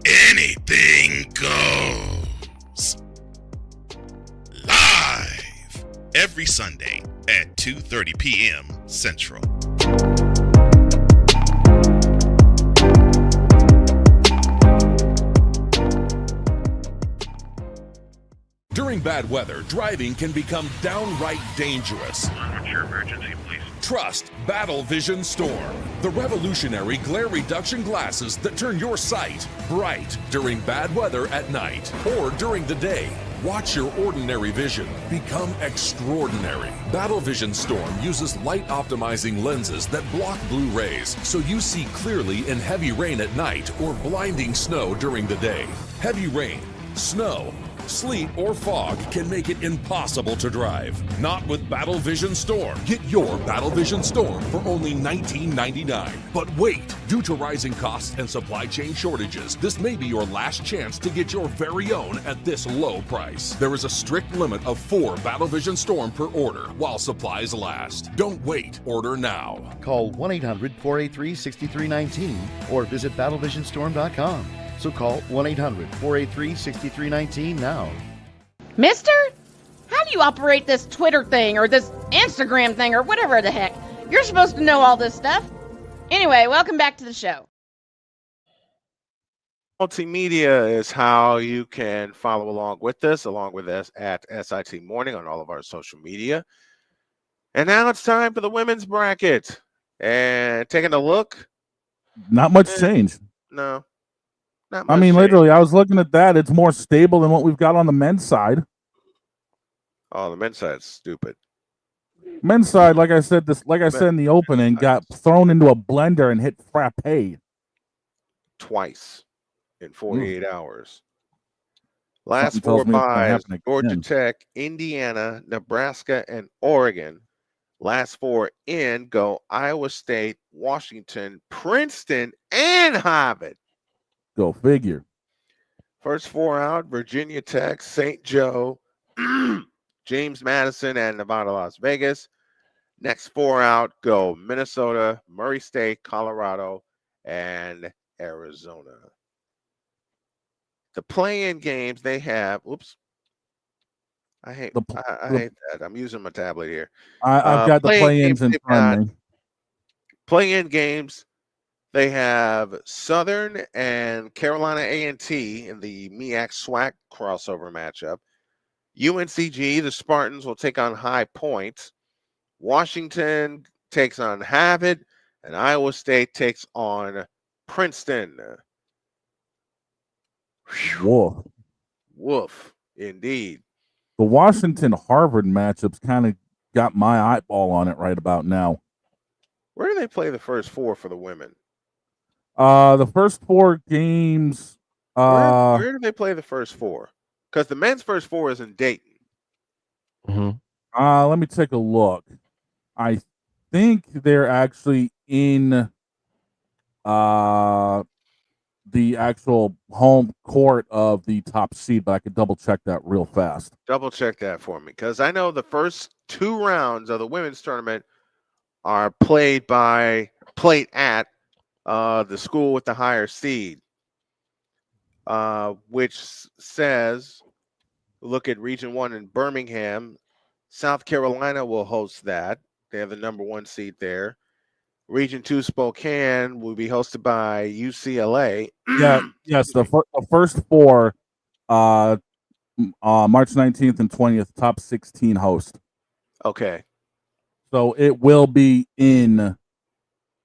anything goes. Live every Sunday at 2:30 p.m. Central. During bad weather, driving can become downright dangerous. What's your emergency, please? Trust Battle Vision Storm, the revolutionary glare reduction glasses that turn your sight bright during bad weather at night or during the day. Watch your ordinary vision become extraordinary. Battle Vision Storm uses light optimizing lenses that block blue rays so you see clearly in heavy rain at night or blinding snow during the day. Heavy rain, snow, sleet, or fog can make it impossible to drive. Not with Battle Vision Storm. Get your Battle Vision Storm for only $19.99. But wait, due to rising costs and supply chain shortages, this may be your last chance to get your very own at this low price. There is a strict limit of 4 Battle Vision Storm per order while supplies last. Don't wait, order now. Call 1-800-483-6319 or visit battlevisionstorm.com. So call 1-800-483-6319 now. Mister? How do you operate this Twitter thing or this Instagram thing or whatever the heck? You're supposed to know all this stuff. Anyway, welcome back to the show. Multimedia is how you can follow along with us at SIT Morning on all of our social media. And now it's time for the women's bracket. And taking a look. Not much change. No. I mean, literally, I was looking at that. It's more stable than what we've got on the men's side. Oh, the men's side's stupid. Men's side, like I said in the opening, got thrown into a blender and hit frappe twice in 48 hours. Last Something 4 tells me it's gonna buys: happen Georgia again. Tech, Indiana, Nebraska, and Oregon. Last 4 in go Iowa State, Washington, Princeton, and Harvard. Go figure. First 4 out: Virginia Tech, St. Joe, James Madison, and Nevada, Las Vegas. Next 4 out go Minnesota, Murray State, Colorado, and Arizona. The play-in games they have. Oops. I hate that. I'm using my tablet here. I've got the play-ins in front of me. Play-in games. They have Southern and Carolina A&T in the MEAC SWAC crossover matchup. UNCG, the Spartans, will take on High Point. Washington takes on Harvard, and Iowa State takes on Princeton. Woof. Woof, indeed. The Washington-Harvard matchup's kind of got my eyeball on it right about now. Where do they play the first 4 for the women? The first 4 games. Where do they play the first 4? Because the men's first 4 is in Dayton. Let me take a look. I think they're actually in the actual home court of the top seed, but I could double check that real fast. Double check that for me, because I know the first 2 rounds of the women's tournament are played at the school with the higher seed, which says, look at Region 1 in Birmingham. South Carolina will host that. They have the number 1 seed there. Region 2 Spokane will be hosted by UCLA. Yes, the first 4, March 19th and 20th, top 16 host. Okay. So it will be in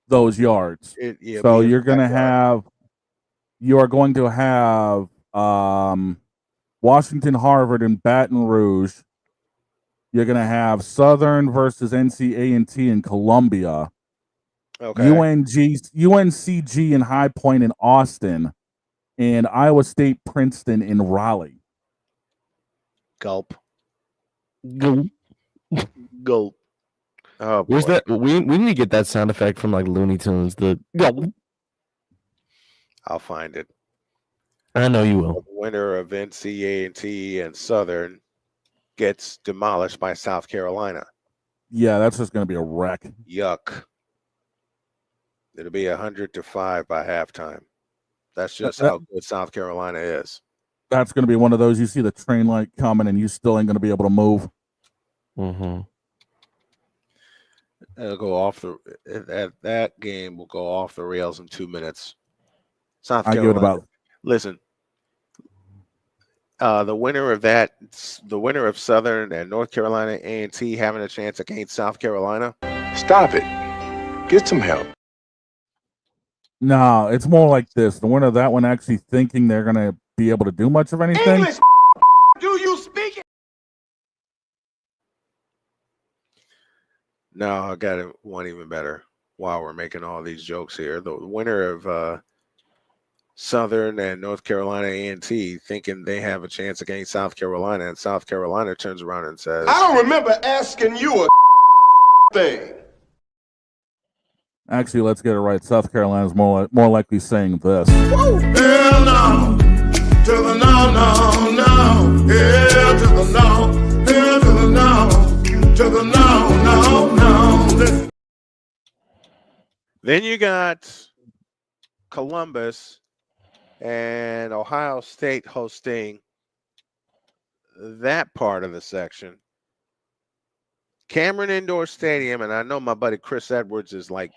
those yards. So you're going to have, you are going to have Washington, Harvard, and Baton Rouge. You're going to have Southern versus NC-A&T in Columbia. Okay. UNCG in High Point in Austin, and Iowa State Princeton in Raleigh. Gulp. Gulp. Gulp. Oh, where's that? We need to get that sound effect from like Looney Tunes. The gulp. I'll find it. I know you will. The winner of NC-A&T and Southern gets demolished by South Carolina. Yeah, that's just going to be a wreck. Yuck. It'll be 100-5 by halftime. That's just how good South Carolina is. That's going to be one of those, you see the train light coming and you still ain't going to be able to move. It'll go off that game will go off the rails in 2 minutes. South Carolina. I give it about. Listen, the winner of Southern and North Carolina A&T having a chance against South Carolina. Stop it. Get some help. No, it's more like this. The winner of that one actually thinking they're going to be able to do much of anything. English, do you speak it? No, I got one even better. While we're making all these jokes here, the winner of Southern and North Carolina A&T thinking they have a chance against South Carolina, and South Carolina turns around and says, I don't remember asking you a thing. Actually, let's get it right. South Carolina's more likely saying this. Hell no. To the no, no, no. Hell to the no. Hell to the no. To the no, no, no. Then you got Columbus and Ohio State hosting that part of the section. Cameron Indoor Stadium, and I know my buddy Chris Edwards is like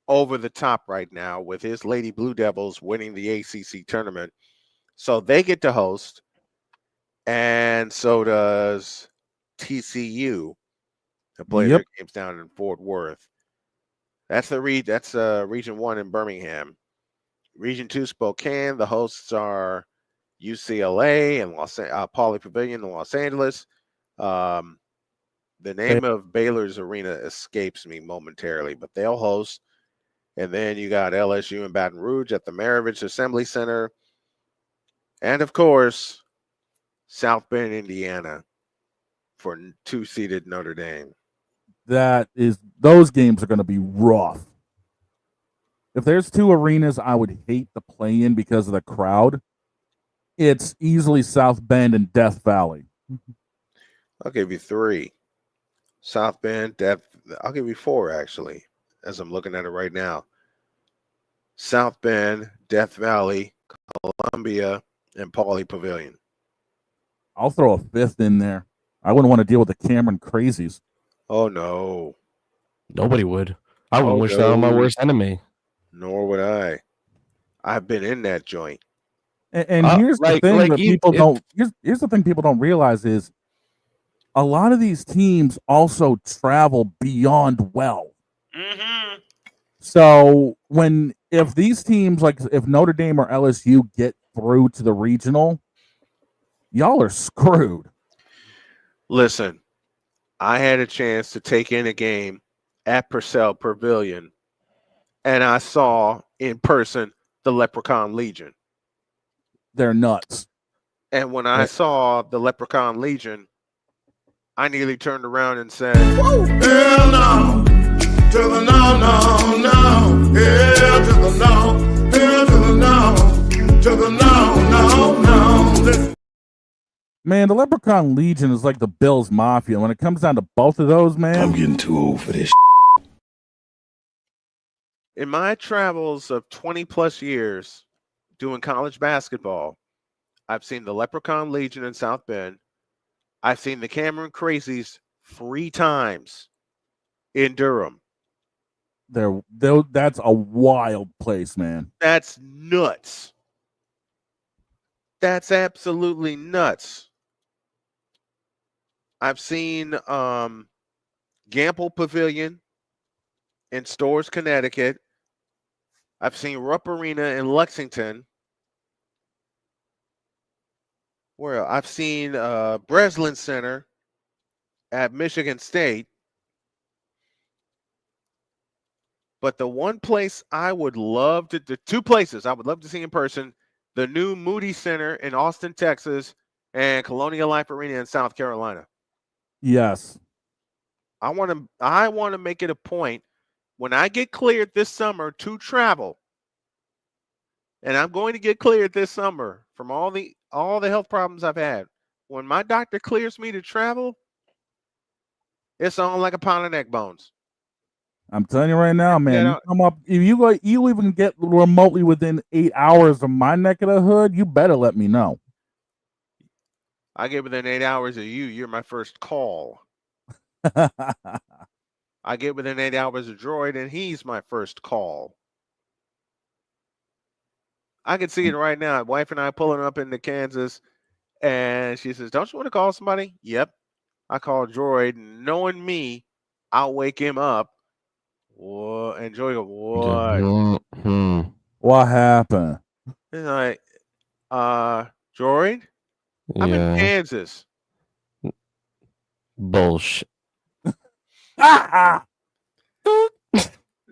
over the top right now with his Lady Blue Devils winning the ACC tournament. So they get to host, and so does TCU to play their games down in Fort Worth. That's Region 1 in Birmingham. Region 2 Spokane, the hosts are UCLA and Pauley Pavilion in Los Angeles. The name of Baylor's arena escapes me momentarily, but they'll host. And then you got LSU and Baton Rouge at the Maravich Assembly Center. And, of course, South Bend, Indiana for 2-seeded Notre Dame. Those games are going to be rough. If there's 2 arenas I would hate to play in because of the crowd, it's easily South Bend and Death Valley. I'll give you 3. South Bend, I'll give you 4, actually, as I'm looking at it right now. South Bend, Death Valley, Columbia, and Pauley Pavilion. I'll throw a 5th in there. I wouldn't want to deal with the Cameron crazies. Oh, no. Nobody would. I wouldn't wish that on my worst enemy. Nor would I. I've been in that joint. And here's the thing that people don't. Here's the thing people don't realize is a lot of these teams also travel beyond well. Mm-hmm. So if these teams, like if Notre Dame or LSU get through to the regional, y'all are screwed. Listen, I had a chance to take in a game at Purcell Pavilion, and I saw in person the Leprechaun Legion. They're nuts. And when I saw the Leprechaun Legion, I nearly turned around and said, "Woo! Hell no, to the no, no, no. Hell to the no, hell to the no, to the no, no, no." Man, the Leprechaun Legion is like the Bills Mafia. When it comes down to both of those, man, I'm getting too old for this. In my travels of 20 plus years doing college basketball, I've seen the Leprechaun Legion in South Bend. I've seen the Cameron Crazies 3 times in Durham. That's a wild place, man. That's nuts. That's absolutely nuts. I've seen Gamble Pavilion in Storrs, Connecticut. I've seen Rupp Arena in Lexington. Where I've seen Breslin Center at Michigan State. But the one place I would love to, the 2 places I would love to see in person, the new Moody Center in Austin, Texas, and Colonial Life Arena in South Carolina. Yes. I want to make it a point when I get cleared this summer to travel, and I'm going to get cleared this summer from all the health problems I've had. When my doctor clears me to travel, it's on like a pound of neck bones. I'm telling you right now, man. Yeah, You come up, if you even get remotely within 8 hours of my neck of the hood, you better let me know. I get within 8 hours of you. You're my first call. I get within 8 hours of Droid, and he's my first call. I can see it right now. Wife and I pulling up into Kansas, and she says, "Don't you want to call somebody?" Yep. I call Droid, knowing me, I'll wake him up. What? And Joy go, "What? What happened?" And like, Droid, I'm in Kansas. Bullshit.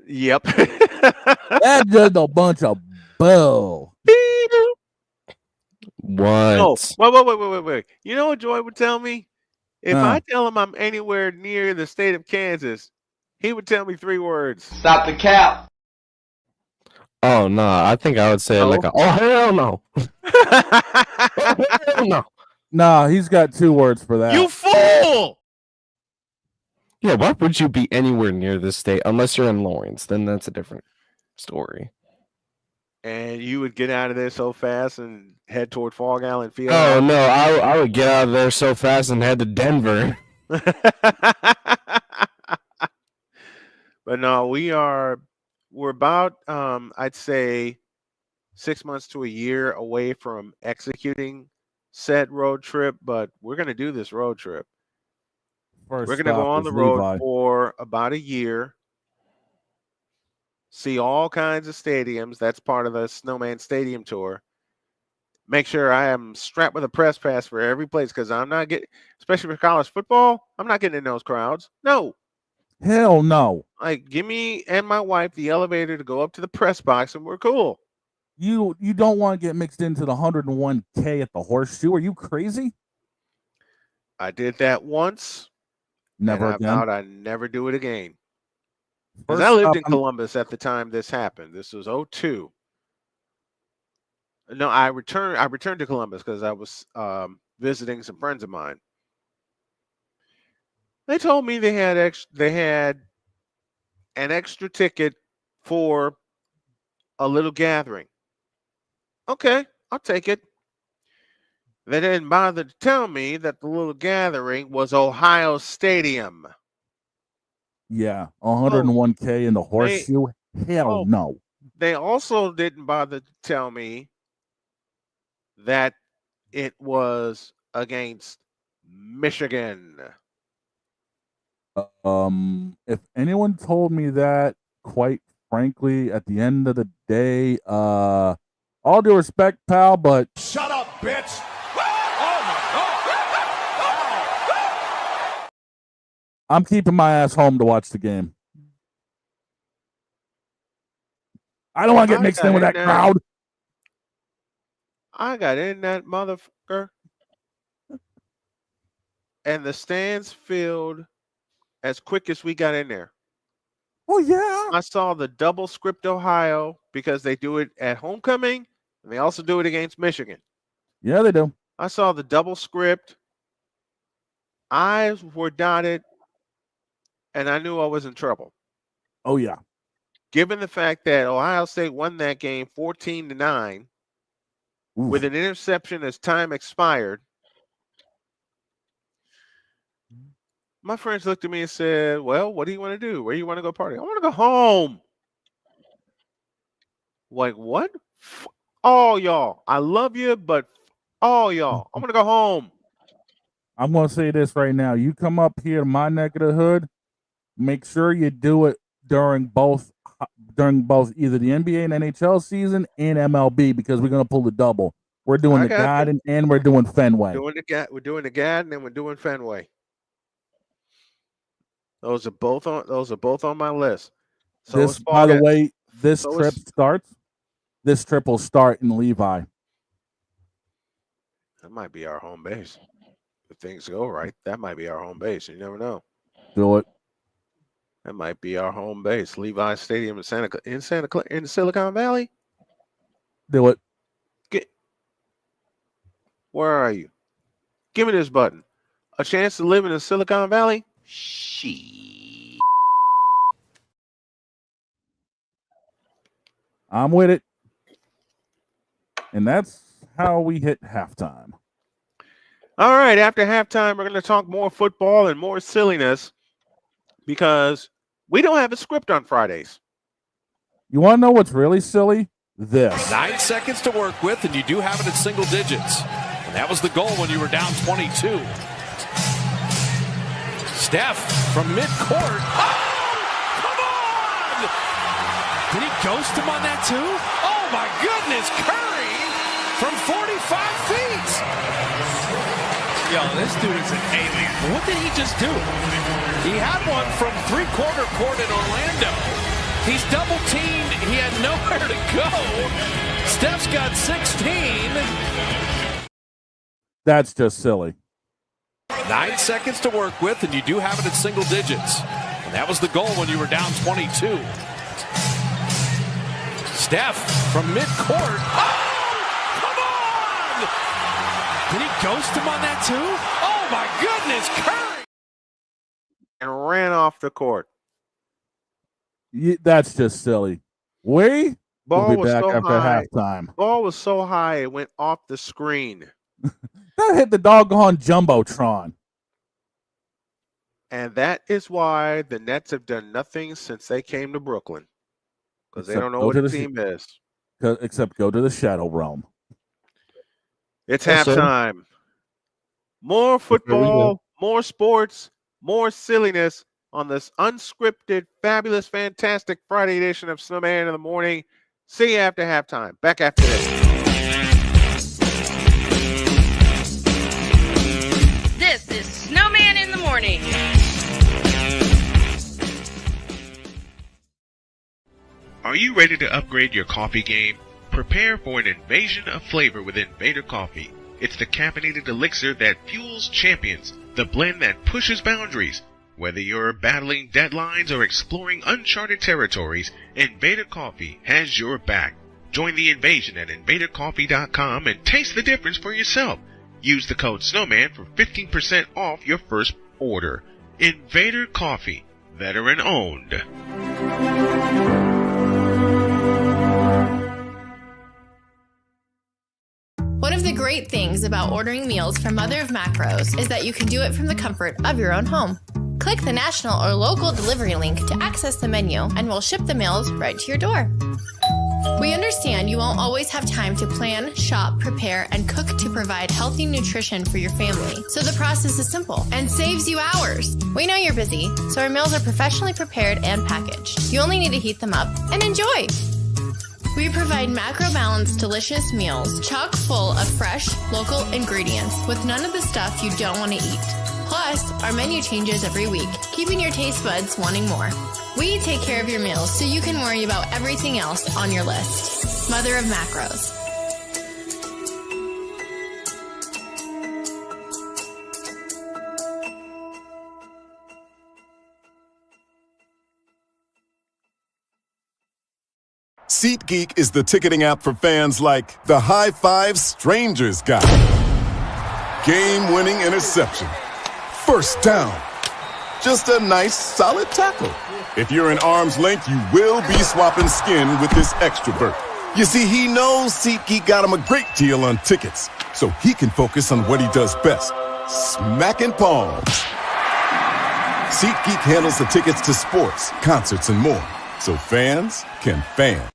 Yep. That's just a bunch of bull. What? No, wait. You know what Joy would tell me? If I tell him I'm anywhere near the state of Kansas, he would tell me 3 words. Stop the cap. Oh no, I think I would say like oh hell no. Oh, hell no. Nah, he's got 2 words for that. You fool! Yeah, why would you be anywhere near this state unless you're in Lawrence? Then that's a different story. And you would get out of there so fast and head toward Fog Island Field. Oh no, I would get out of there so fast and head to Denver. But no, we're about I'd say 6 months to a year away from executing said road trip, but we're gonna do this road trip. We're going to go on the road for about a year, see all kinds of stadiums. That's part of the Snowman Stadium tour. Make sure I am strapped with a press pass for every place because I'm not getting, especially for college football, I'm not getting in those crowds. No. Hell no. Like, give me and my wife the elevator to go up to the press box and we're cool. You don't want to get mixed into the 101K at the Horseshoe. Are you crazy? I did that once. Never and again. I vowed I'd never do it again. Because I lived in Columbus at the time this happened. This was 2002. No, I returned to Columbus because I was visiting some friends of mine. They told me they had an extra ticket for a little gathering. Okay, I'll take it. They didn't bother to tell me that the little gathering was Ohio Stadium. Yeah, 101K in the Horseshoe? Hell no. They also didn't bother to tell me that it was against Michigan. If anyone told me that, quite frankly, at the end of the day, all due respect, pal, but shut up, bitch. I'm keeping my ass home to watch the game. I don't want to get mixed in with that crowd. I got in that motherfucker. And the stands filled as quick as we got in there. Oh, yeah. I saw the double script Ohio because they do it at homecoming and they also do it against Michigan. Yeah, they do. I saw the double script. Eyes were dotted, and I knew I was in trouble. Oh, yeah. Given the fact that Ohio State won that game 14-9 with an interception as time expired, my friends looked at me and said, well, what do you want to do? Where do you want to go party? I want to go home. Like, what? All y'all. I love you, but all y'all. I want to go home. I'm going to say this right now. You come up here to my neck of the hood, make sure you do it during both either the NBA and NHL season and MLB, because we're going to pull the double. We're doing the Garden and we're doing Fenway. We're doing the Garden and we're doing Fenway. Those are both on my list. So This, by the way, this trip will start in Levi. That might be our home base. If things go right, that might be our home base. You never know. Do it. That might be our home base. Levi Stadium in Silicon Valley. Do it. Where are you? Give me this button. A chance to live in the Silicon Valley? I'm with it. And that's how we hit halftime. All right. After halftime, we're going to talk more football and more silliness because we don't have a script on Fridays. You want to know what's really silly? This. 9 seconds to work with, and you do have it in single digits. And that was the goal when you were down 22. Steph from midcourt. Oh, come on! Did he ghost him on that too? Oh my goodness, Curry from 45 feet. Yo, this dude is an alien. What did he just do? He had one from three-quarter court in Orlando. He's double teamed. He had nowhere to go. Steph's got 16. That's just silly. 9 seconds to work with, and you do have it in single digits. And that was the goal when you were down 22. Steph from midcourt. Oh, come on! Did he ghost him on that too? Oh my goodness, Curry! And ran off the court. That's just silly. We'll be was back so after high. halftime. Ball was so high it went off the screen. That hit the doggone Jumbotron. And that is why the Nets have done nothing since they came to Brooklyn. Because they don't know what a team is. Except go to the Shadow Realm. It's halftime. More football, more sports, more silliness on this unscripted, fabulous, fantastic Friday edition of Snowman in the Morning. See you after halftime. Back after this. This is Snowman in the Morning. Are you ready to upgrade your coffee game? Prepare for an invasion of flavor with Invader Coffee. It's the caffeinated elixir that fuels champions, the blend that pushes boundaries. Whether you're battling deadlines or exploring uncharted territories, Invader Coffee has your back. Join the invasion at invadercoffee.com and taste the difference for yourself. Use the code SNOWMAN for 15% off your first order. Invader Coffee, veteran owned. One of the great things about ordering meals from Mother of Macros is that you can do it from the comfort of your own home. Click the national or local delivery link to access the menu, and we'll ship the meals right to your door. We understand you won't always have time to plan, shop, prepare, and cook to provide healthy nutrition for your family. So the process is simple and saves you hours. We know you're busy, so our meals are professionally prepared and packaged. You only need to heat them up and enjoy. We provide macro-balanced, delicious meals chock full of fresh, local ingredients with none of the stuff you don't want to eat. Plus, our menu changes every week, keeping your taste buds wanting more. We take care of your meals so you can worry about everything else on your list. Mother of Macros. SeatGeek is the ticketing app for fans like the High Five Strangers guy. Game-winning interception. First down. Just a nice, solid tackle. If you're in arm's length, you will be swapping skin with this extrovert. You see, he knows SeatGeek got him a great deal on tickets, so he can focus on what he does best, smacking palms. SeatGeek handles the tickets to sports, concerts, and more, so fans can fan.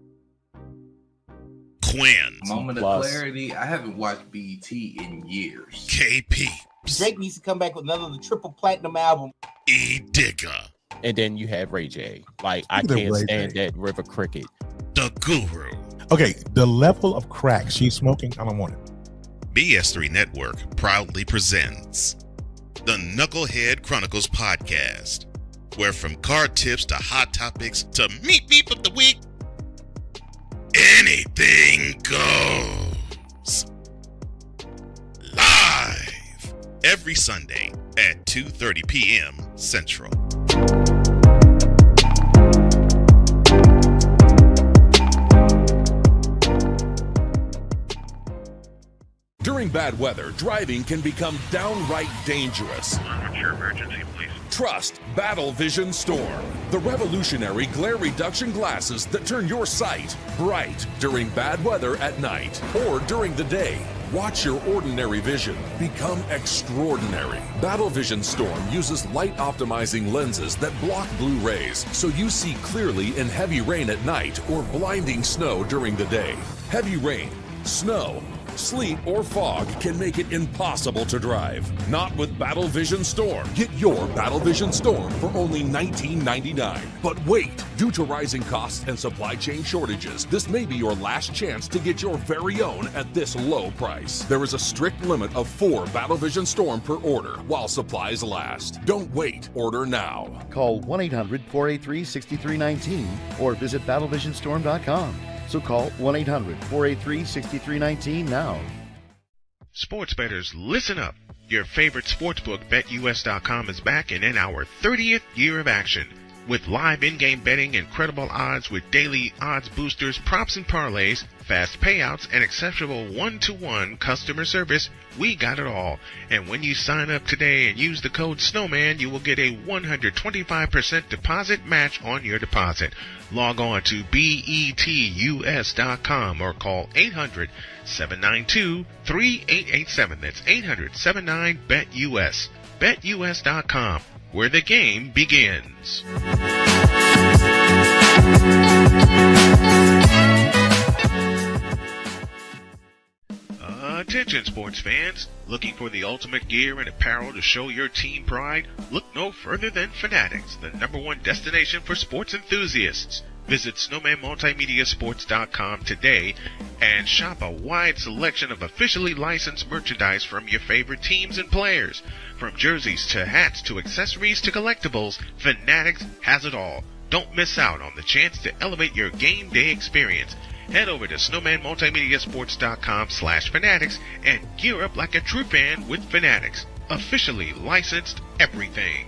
Quinn. Moment of clarity. I haven't watched BT in years. KP. Drake needs to come back with another triple platinum album. E Digger. And then you have Ray J. Like, I can't stand that River Cricket. The Guru. Okay, the level of crack she's smoking, I don't want it. BS3 Network proudly presents the Knucklehead Chronicles podcast, where from card tips to hot topics to meep of the week, anything goes. Live every Sunday at 2:30 p.m. Central. During bad weather, driving can become downright dangerous. What's your emergency, please? Trust Battle Vision Storm, the revolutionary glare reduction glasses that turn your sight bright during bad weather at night or during the day. Watch your ordinary vision become extraordinary. Battle Vision Storm uses light optimizing lenses that block blue rays so you see clearly in heavy rain at night or blinding snow during the day. Heavy rain, snow, sleet, or fog can make it impossible to drive. Not with Battle Vision Storm. Get your Battle Vision Storm for only $19.99. But wait, due to rising costs and supply chain shortages, this may be your last chance to get your very own at this low price. There is a strict limit of 4 Battle Vision Storm per order while supplies last. Don't wait, order now. Call 1-800-483-6319 or visit battlevisionstorm.com. So call 1-800-483-6319 now. Sports bettors, listen up. Your favorite sportsbook, BetUS.com, is back and in our 30th year of action. With live in-game betting, incredible odds with daily odds boosters, props and parlays, fast payouts, and exceptional one-to-one customer service, we got it all. And when you sign up today and use the code SNOWMAN, you will get a 125% deposit match on your deposit. Log on to BETUS.com or call 800-792-3887. That's 800-79-BET-US. BetUS.com, where the game begins. Attention sports fans, looking for the ultimate gear and apparel to show your team pride? Look no further than Fanatics, the #1 destination for sports enthusiasts. Visit snowmanmultimediasports.com today and shop a wide selection of officially licensed merchandise from your favorite teams and players. From jerseys to hats to accessories to collectibles, Fanatics has it all. Don't miss out on the chance to elevate your game day experience. Head over to snowmanmultimediasports.com/fanatics and gear up like a true fan with Fanatics. Officially licensed everything.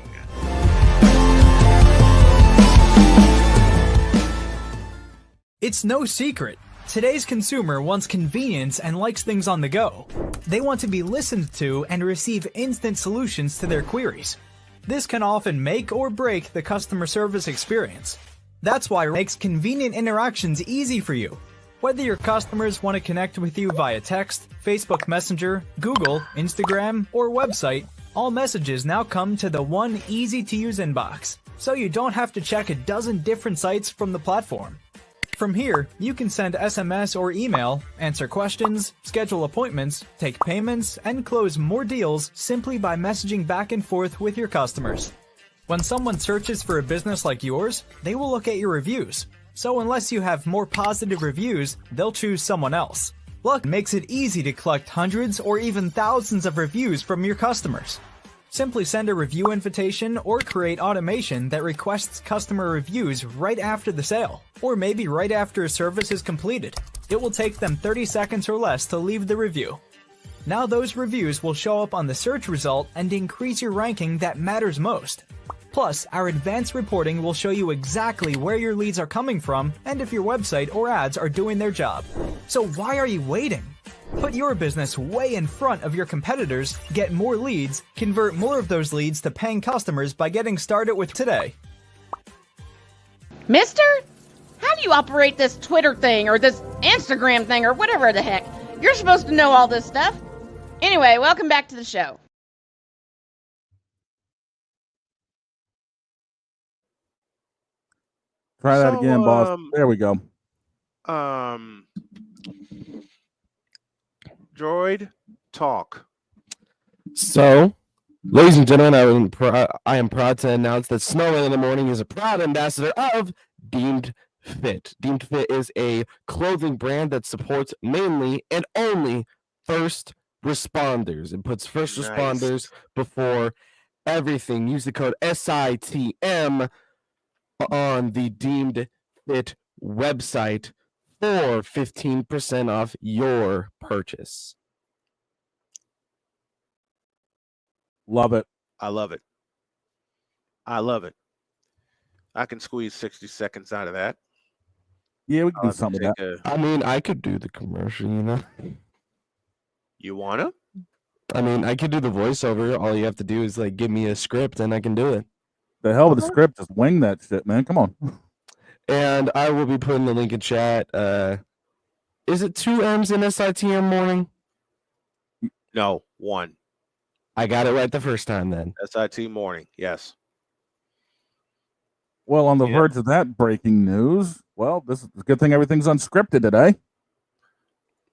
It's no secret. Today's consumer wants convenience and likes things on the go. They want to be listened to and receive instant solutions to their queries. This can often make or break the customer service experience. That's why it makes convenient interactions easy for you. Whether your customers want to connect with you via text, Facebook Messenger, Google, Instagram, or website, all messages now come to the one easy-to-use inbox, so you don't have to check a dozen different sites from the platform. From here, you can send SMS or email, answer questions, schedule appointments, take payments, and close more deals simply by messaging back and forth with your customers. When someone searches for a business like yours, they will look at your reviews. So unless you have more positive reviews, they'll choose someone else. Luck makes it easy to collect hundreds or even thousands of reviews from your customers. Simply send a review invitation or create automation that requests customer reviews right after the sale, or maybe right after a service is completed. It will take them 30 seconds or less to leave the review. Now those reviews will show up on the search result and increase your ranking that matters most. Plus, our advanced reporting will show you exactly where your leads are coming from and if your website or ads are doing their job. So why are you waiting? Put your business way in front of your competitors, get more leads, convert more of those leads to paying customers by getting started with today. Mister? How do you operate this Twitter thing or this Instagram thing or whatever the heck? You're supposed to know all this stuff. Anyway, welcome back to the show. Try that again, boss. There we go. Droid, talk. So, ladies and gentlemen, I am proud to announce that Snowman in the Morning is a proud ambassador of Deemed Fit. Deemed Fit is a clothing brand that supports mainly and only first responders. It puts first responders before everything. Use the code SITM on the Deemed Fit website for 15% off your purchase. Love it. I love it. I love it. I can squeeze 60 seconds out of that. Yeah, we can do something with that. I mean, I could do the commercial, you know? You want to? I mean, I could do the voiceover. All you have to do is, like, give me a script, and I can do it. The hell with the script. Just wing that shit, man. Come on. And I will be putting the link in chat. Is it 2 M's in SITM Morning? No, 1. I got it right the first time then. SIT Morning, yes. Well, on the verge of that breaking news, well, this is a good thing everything's unscripted today.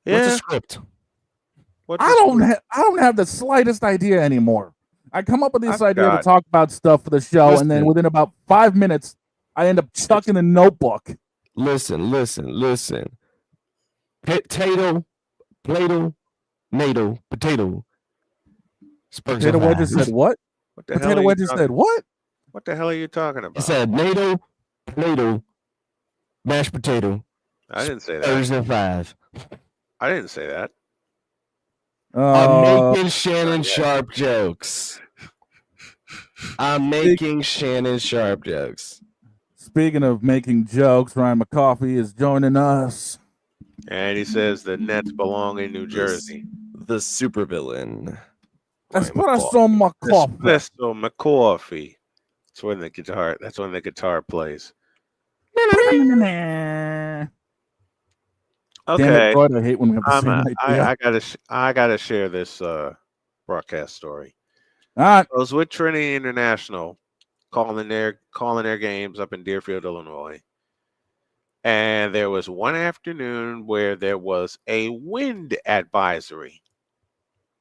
What's a script? I don't have the slightest idea anymore. I come up with this idea to talk about stuff for the show, and then within about 5 minutes, I end up chucking a notebook. Listen. Potato, Plato, NATO, potato. Potato wedges said what? Potato wedges said what? What the hell are you talking about? He said NATO, Plato, mashed potato. I didn't say that. Thursday 5. I didn't say that. I'm making Shannon Sharp jokes. Speaking of making jokes, Ryan McCoffey is joining us. And he says the Nets belong in New Jersey. The supervillain. Espresso McCoffey. Espresso McCoffey. That's when the guitar plays. Okay. Damn it, Floyd, I hate when we have the same idea. I gotta share this broadcast story. All right. I was with Trinity International calling their games up in Deerfield, Illinois. And there was one afternoon where there was a wind advisory.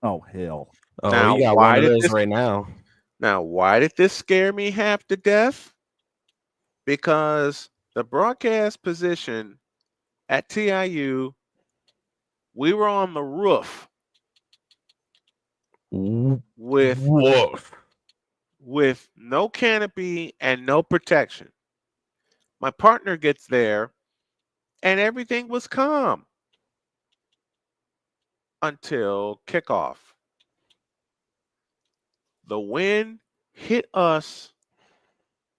Oh hell. Oh, now, we got one of those right now. Now, why did this scare me half to death? Because the broadcast position at TIU, we were on the roof with no canopy and no protection. My partner gets there and everything was calm until kickoff. The wind hit us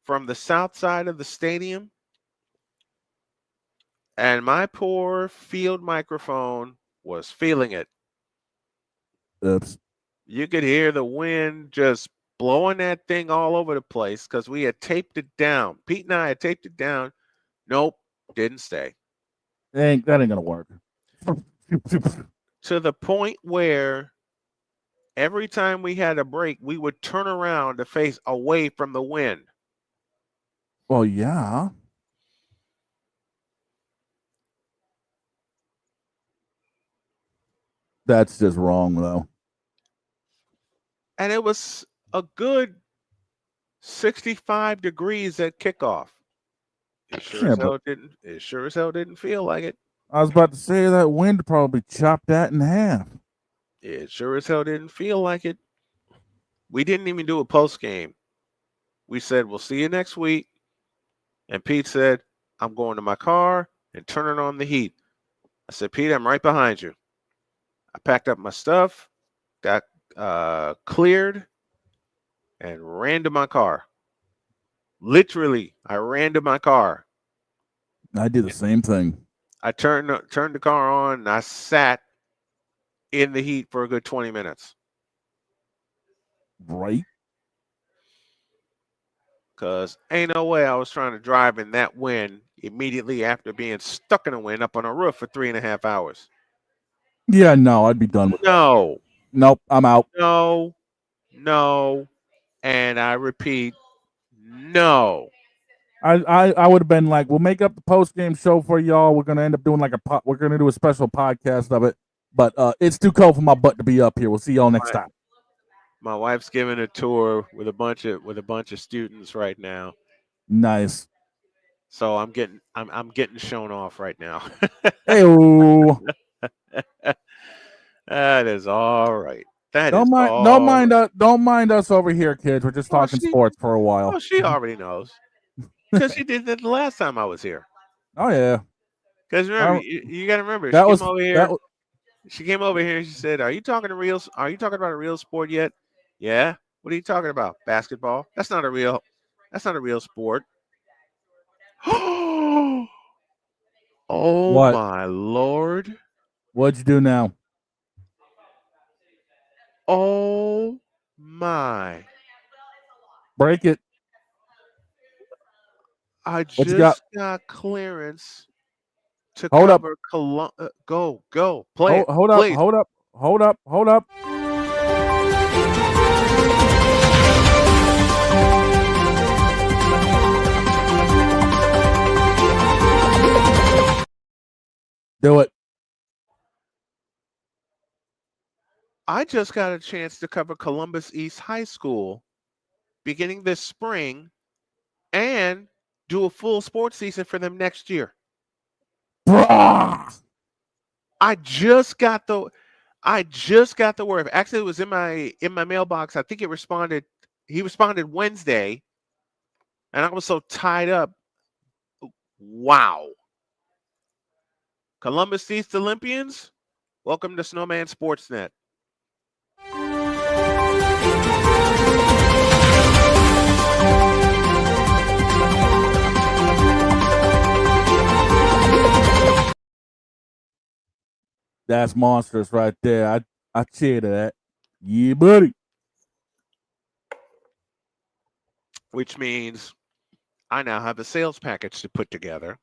from the south side of the stadium, and my poor field microphone was feeling it. Oops. You could hear the wind just blowing that thing all over the place because we had taped it down. Pete and I had taped it down. Nope, didn't stay. That ain't gonna work. To the point where every time we had a break, we would turn around to face away from the wind. Well, yeah. That's just wrong, though. And it was a good 65 degrees at kickoff. It sure as hell didn't feel like it. I was about to say that wind probably chopped that in half. It sure as hell didn't feel like it. We didn't even do a post game. We said, we'll see you next week. And Pete said, I'm going to my car and turning on the heat. I said, Pete, I'm right behind you. I packed up my stuff, got cleared, and ran to my car. Literally, I ran to my car. I did the same thing. I turned the car on, and I sat in the heat for a good 20 minutes. Right. Because ain't no way I was trying to drive in that wind immediately after being stuck in the wind up on a roof for 3.5 hours. Yeah, no, I'd be done with No. Nope, I'm out. No. And I repeat, no. I would have been like, we'll make up the post game show for y'all. We're gonna end up doing we're gonna do a special podcast of it. But it's too cold for my butt to be up here. We'll see y'all next time. My wife's giving a tour with a bunch of students right now. Nice. So I'm getting shown off right now. Hey-o. That is all right. Don't mind us over here, kids. We're just talking sports for a while. Oh, she already knows. Because she did that the last time I was here. Oh yeah. Because remember, you got to remember, she came over here and she said, Are you talking about a real sport yet? Yeah. What are you talking about? Basketball? That's not a real sport. Oh What? My Lord. What'd you do now? Oh my. Break it. I just got clearance to Hold up. cover Go. Play. Hold up. Do it. I just got a chance to cover Columbus East High School beginning this spring and do a full sports season for them next year. Bruh. I just got the word. Actually, it was in my mailbox. I think he responded Wednesday, and I was so tied up. Wow. Columbus East Olympians, welcome to Snowman Sportsnet. That's monstrous right there. I cheer to that. Yeah, buddy. Which means I now have a sales package to put together.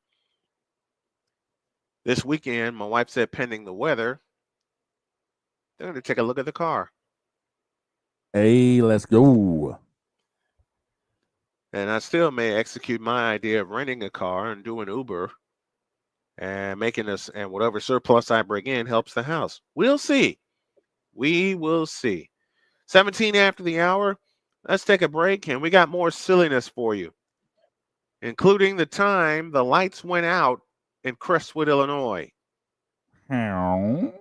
This weekend, my wife said, pending the weather, they're going to take a look at the car. Hey, let's go. And I still may execute my idea of renting a car and doing Uber and making this, and whatever surplus I bring in helps the house. We'll see. We will see. 17 after the hour. Let's take a break, and we got more silliness for you, including the time the lights went out in Crestwood, Illinois. How?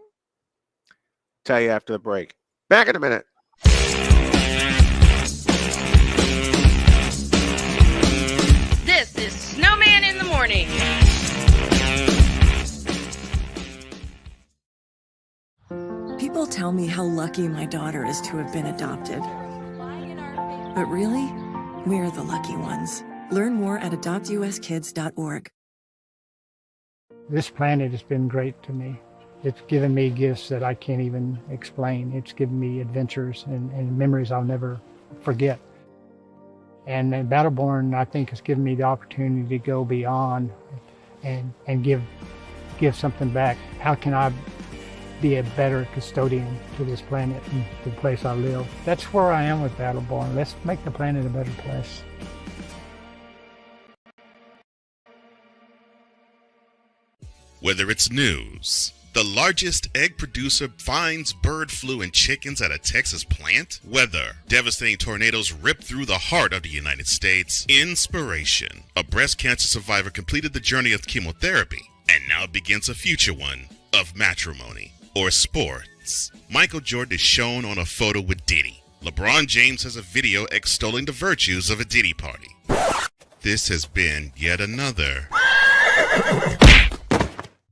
Tell you after the break. Back in a minute. This is Snowman in the Morning. People tell me how lucky my daughter is to have been adopted. But really, we're the lucky ones. Learn more at adoptuskids.org. This planet has been great to me. It's given me gifts that I can't even explain. It's given me adventures and memories I'll never forget. And Battleborn, I think, has given me the opportunity to go beyond and give something back. How can I be a better custodian to this planet and the place I live? That's where I am with Battleborn. Let's make the planet a better place. Whether it's news, the largest egg producer finds bird flu in chickens at a Texas plant, weather, devastating tornadoes rip through the heart of the United States, inspiration, a breast cancer survivor completed the journey of chemotherapy, and now begins a future one of matrimony or sports. Michael Jordan is shown on a photo with Diddy. LeBron James has a video extolling the virtues of a Diddy party. This has been yet another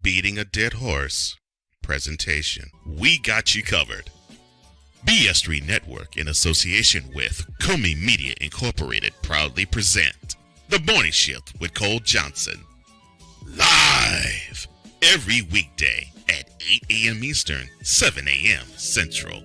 beating a dead horse presentation. We got you covered. BS3 Network, in association with Comey Media Incorporated, proudly present The Morning Shift with Cole Johnson. Live every weekday at 8 a.m. Eastern, 7 a.m. Central.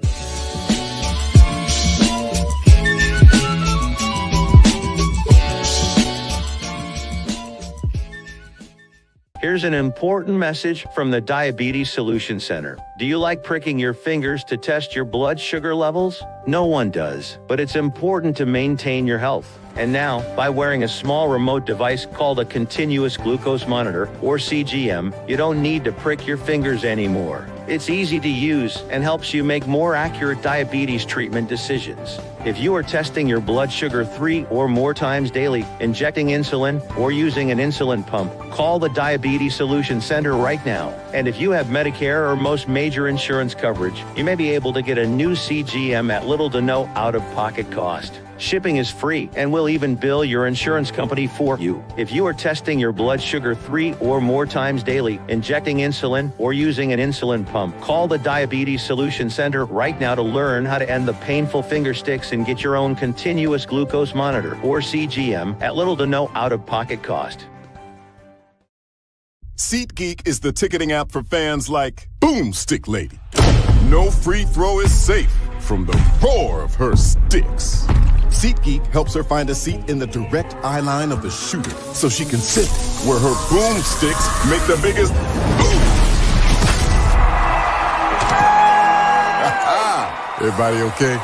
Here's an important message from the Diabetes Solution Center. Do you like pricking your fingers to test your blood sugar levels? No one does, but it's important to maintain your health. And now, by wearing a small remote device called a continuous glucose monitor, or CGM, you don't need to prick your fingers anymore. It's easy to use and helps you make more accurate diabetes treatment decisions. If you are testing your blood sugar 3 or more times daily, injecting insulin, or using an insulin pump, call the Diabetes Solution Center right now. And if you have Medicare or most major insurance coverage, you may be able to get a new CGM at little to no out-of-pocket cost. Shipping is free and we'll even bill your insurance company for you. If you are testing your blood sugar 3 or more times daily, injecting insulin, or using an insulin pump, call the Diabetes Solution Center right now to learn how to end the painful finger sticks and get your own continuous glucose monitor, or CGM, at little to no out-of-pocket cost. SeatGeek is the ticketing app for fans like Boomstick Lady. No free throw is safe from the roar of her sticks. SeatGeek helps her find a seat in the direct eye line of the shooter so she can sit where her boomsticks make the biggest boom. Everybody okay?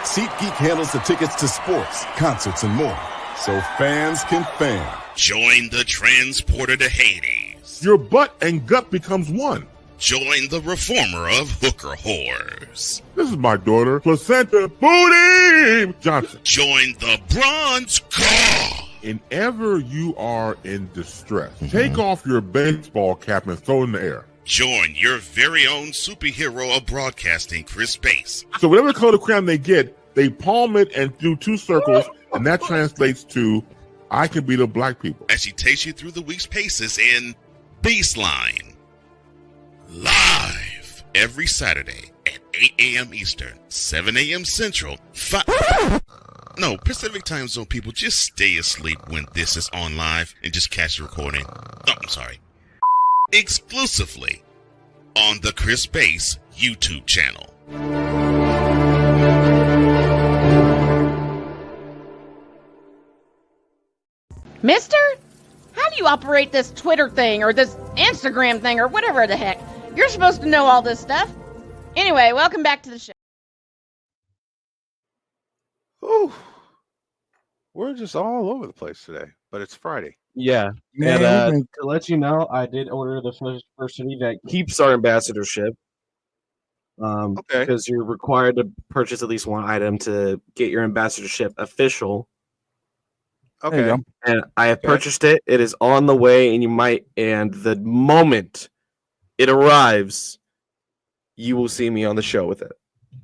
SeatGeek handles the tickets to sports, concerts, and more, so fans can fan. Join the transporter to Hades. Your butt and gut becomes one. Join the reformer of hooker whores. This is my daughter, Placenta Booty Johnson. Join the bronze car. Whenever you are in distress, take off your baseball cap and throw it in the air. Join your very own superhero of broadcasting, Chris Bass. So whatever color crayon they get, they palm it and do 2 circles, and that translates to, I can beat up black people. As she takes you through the week's paces in Baseline. Live every Saturday at 8 a.m. Eastern, 7 a.m. Central, Pacific Time Zone people, just stay asleep when this is on live and just catch the recording. Oh, I'm sorry. Exclusively on the Chris Bass YouTube channel. Mister? How do you operate this Twitter thing or this Instagram thing or whatever the heck? You're supposed to know all this stuff. Anyway, welcome back to the show. Ooh. We're just all over the place today, but it's Friday. Yeah. Man, And to let you know, I did order the first hoodie that keeps our ambassadorship. Okay. Because you're required to purchase at least one item to get your ambassadorship official. Okay. And I have purchased it. It is on the way, and the moment it arrives, you will see me on the show with it.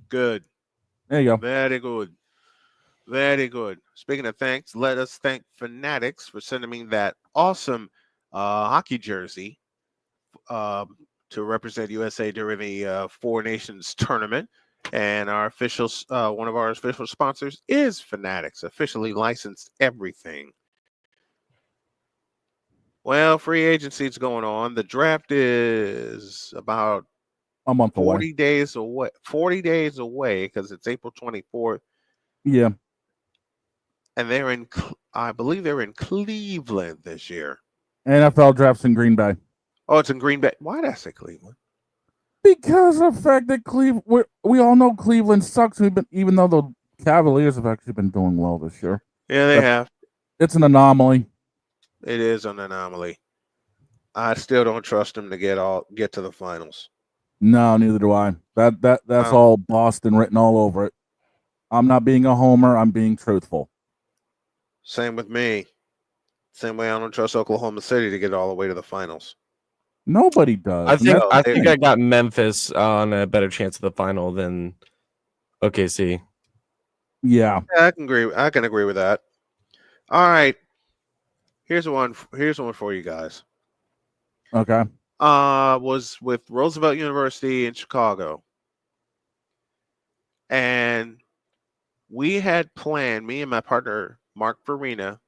Good. There you go. Very good. Very good. Speaking of thanks, let us thank Fanatics for sending me that awesome hockey jersey to represent USA during the Four Nations tournament. And our official, one of our official sponsors is Fanatics, officially licensed everything. Well, free agency is going on. The draft is about a month 40 days away. 40 days away because it's April 24th. Yeah. And I believe they're in Cleveland this year. NFL drafts in Green Bay. Oh, it's in Green Bay. Why did I say Cleveland? Because of the fact that we all know Cleveland sucks. Even though the Cavaliers have actually been doing well this year. Yeah, they have. It's an anomaly. It is an anomaly. I still don't trust them to get to the finals. No, neither do I. That's all Boston written all over it. I'm not being a homer. I'm being truthful. Same with me. Same way I don't trust Oklahoma City to get all the way to the finals. Nobody does. I think I got Memphis on a better chance of the final than OKC. Yeah, I can agree with that. All right. Here's one for you guys. Okay. Was with Roosevelt University in Chicago. And we had planned, me and my partner, Mark Farina.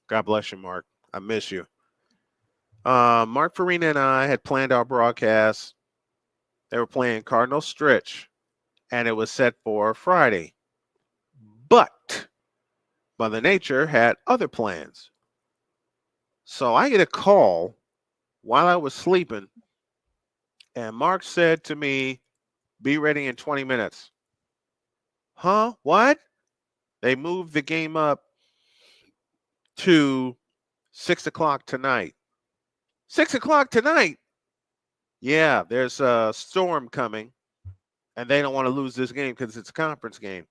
God bless you, Mark. I miss you. Mark Farina and I had planned our broadcast. They were playing Cardinal Stritch, and it was set for Friday. But Mother Nature had other plans. So I get a call while I was sleeping, and Mark said to me, "Be ready in 20 minutes." Huh? What? They moved the game up to 6 o'clock tonight. 6 o'clock tonight? Yeah, there's a storm coming, and they don't want to lose this game because it's a conference game.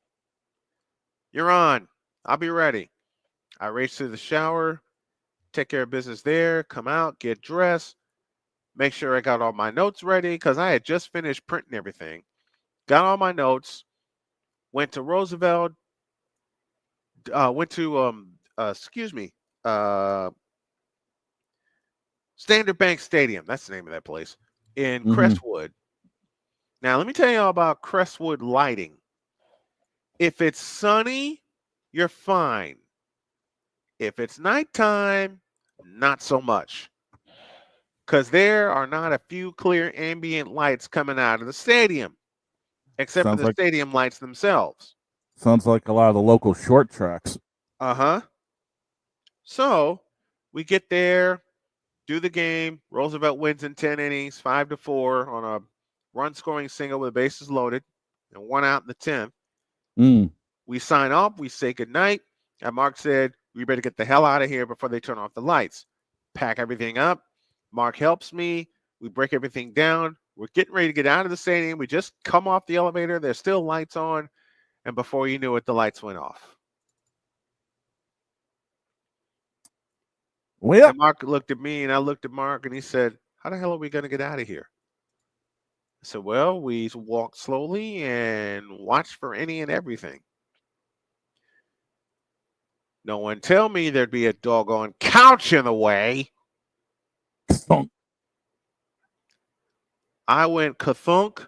You're on. I'll be ready. I race to the shower, take care of business there, come out, get dressed, make sure I got all my notes ready because I had just finished printing everything. Got all my notes, went to Roosevelt, Standard Bank Stadium. That's the name of that place in Crestwood. Now, let me tell you all about Crestwood lighting. If it's sunny, you're fine. If it's nighttime, not so much. Because there are not a few clear ambient lights coming out of the stadium, except for the stadium lights themselves. Sounds like a lot of the local short tracks. Uh-huh. So we get there, do the game. Roosevelt wins in 10 innings, 5-4 on a run-scoring single with the bases loaded, and 1 out in the 10th. We sign off. We say goodnight. And Mark said, we better get the hell out of here before they turn off the lights. Pack everything up. Mark helps me. We break everything down. We're getting ready to get out of the stadium. We just come off the elevator. There's still lights on. And before you knew it, the lights went off. Well, and Mark looked at me, and I looked at Mark, and he said, how the hell are we going to get out of here? I said, well, we walked slowly and watched for any and everything. No one tell me there'd be a doggone couch in the way. I went kathunk.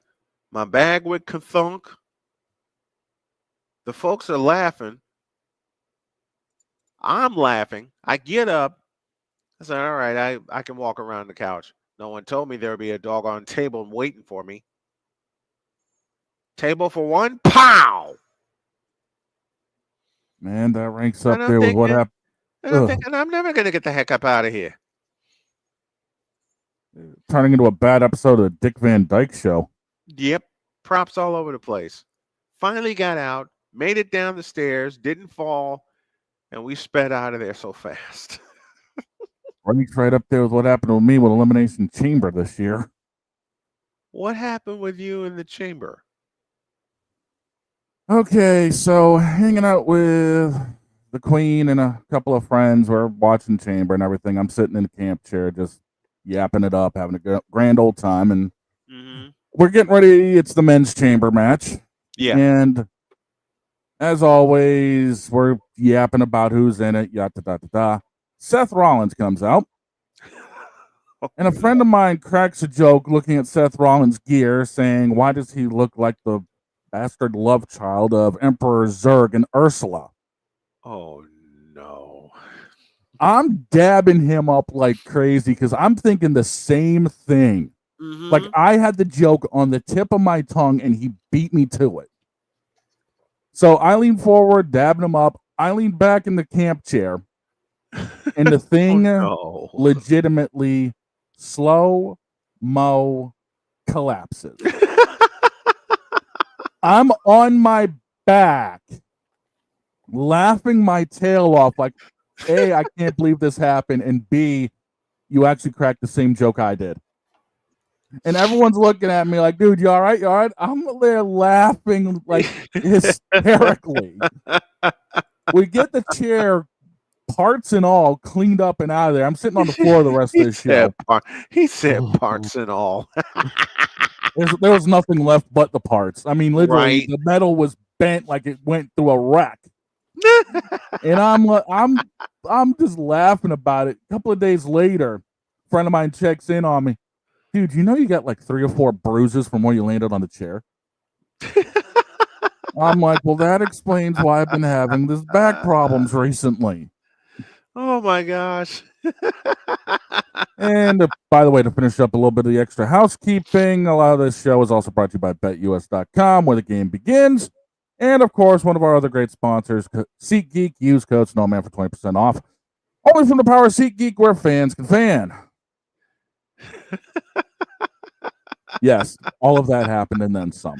My bag went kathunk. The folks are laughing. I'm laughing. I get up. I said, all right, I can walk around the couch. No one told me there'd be a doggone table waiting for me. Table for one, pow! Man, that ranks up there with what happened. And I'm thinking, I'm never going to get the heck up out of here. Turning into a bad episode of the Dick Van Dyke Show. Yep. Props all over the place. Finally got out, made it down the stairs, didn't fall, and we sped out of there so fast. Ranks right up there with what happened with me with Elimination Chamber this year. What happened with you in the chamber? Okay, so hanging out with the Queen and a couple of friends. We're watching Chamber and everything. I'm sitting in the camp chair just yapping it up, having a grand old time. And we're getting ready. It's the men's chamber match. Yeah. And as always, we're yapping about who's in it. Yada, da, da, da. Seth Rollins comes out. And a friend of mine cracks a joke looking at Seth Rollins' gear, saying, why does he look like the bastard love child of Emperor Zurg and Ursula? Oh, no. I'm dabbing him up like crazy because I'm thinking the same thing. Like, I had the joke on the tip of my tongue, and he beat me to it. So I lean forward, dabbing him up. I lean back in the camp chair, and the thing legitimately slow-mo collapses. I'm on my back, laughing my tail off like, A, I can't believe this happened, and B, you actually cracked the same joke I did. And everyone's looking at me like, dude, you all right? You all right? I'm there laughing like hysterically. We get the chair parts and all, cleaned up and out of there. I'm sitting on the floor the rest of the show. He said parts and all. There was nothing left but the parts. I mean, literally, Right. the metal was bent like it went through a wreck. And I'm just laughing about it. A couple of days later, a friend of mine checks in on me. Dude, you know you got like 3 or 4 bruises from where you landed on the chair? I'm like, well, that explains why I've been having this back problems recently. Oh my gosh. And by the way, to finish up a little bit of the extra housekeeping, a lot of this show is also brought to you by BetUS.com, where the game begins. And of course, one of our other great sponsors, SeatGeek. Use code Snowman for 20% off. Only from the power of SeatGeek, where fans can fan. Yes, all of that happened and then some.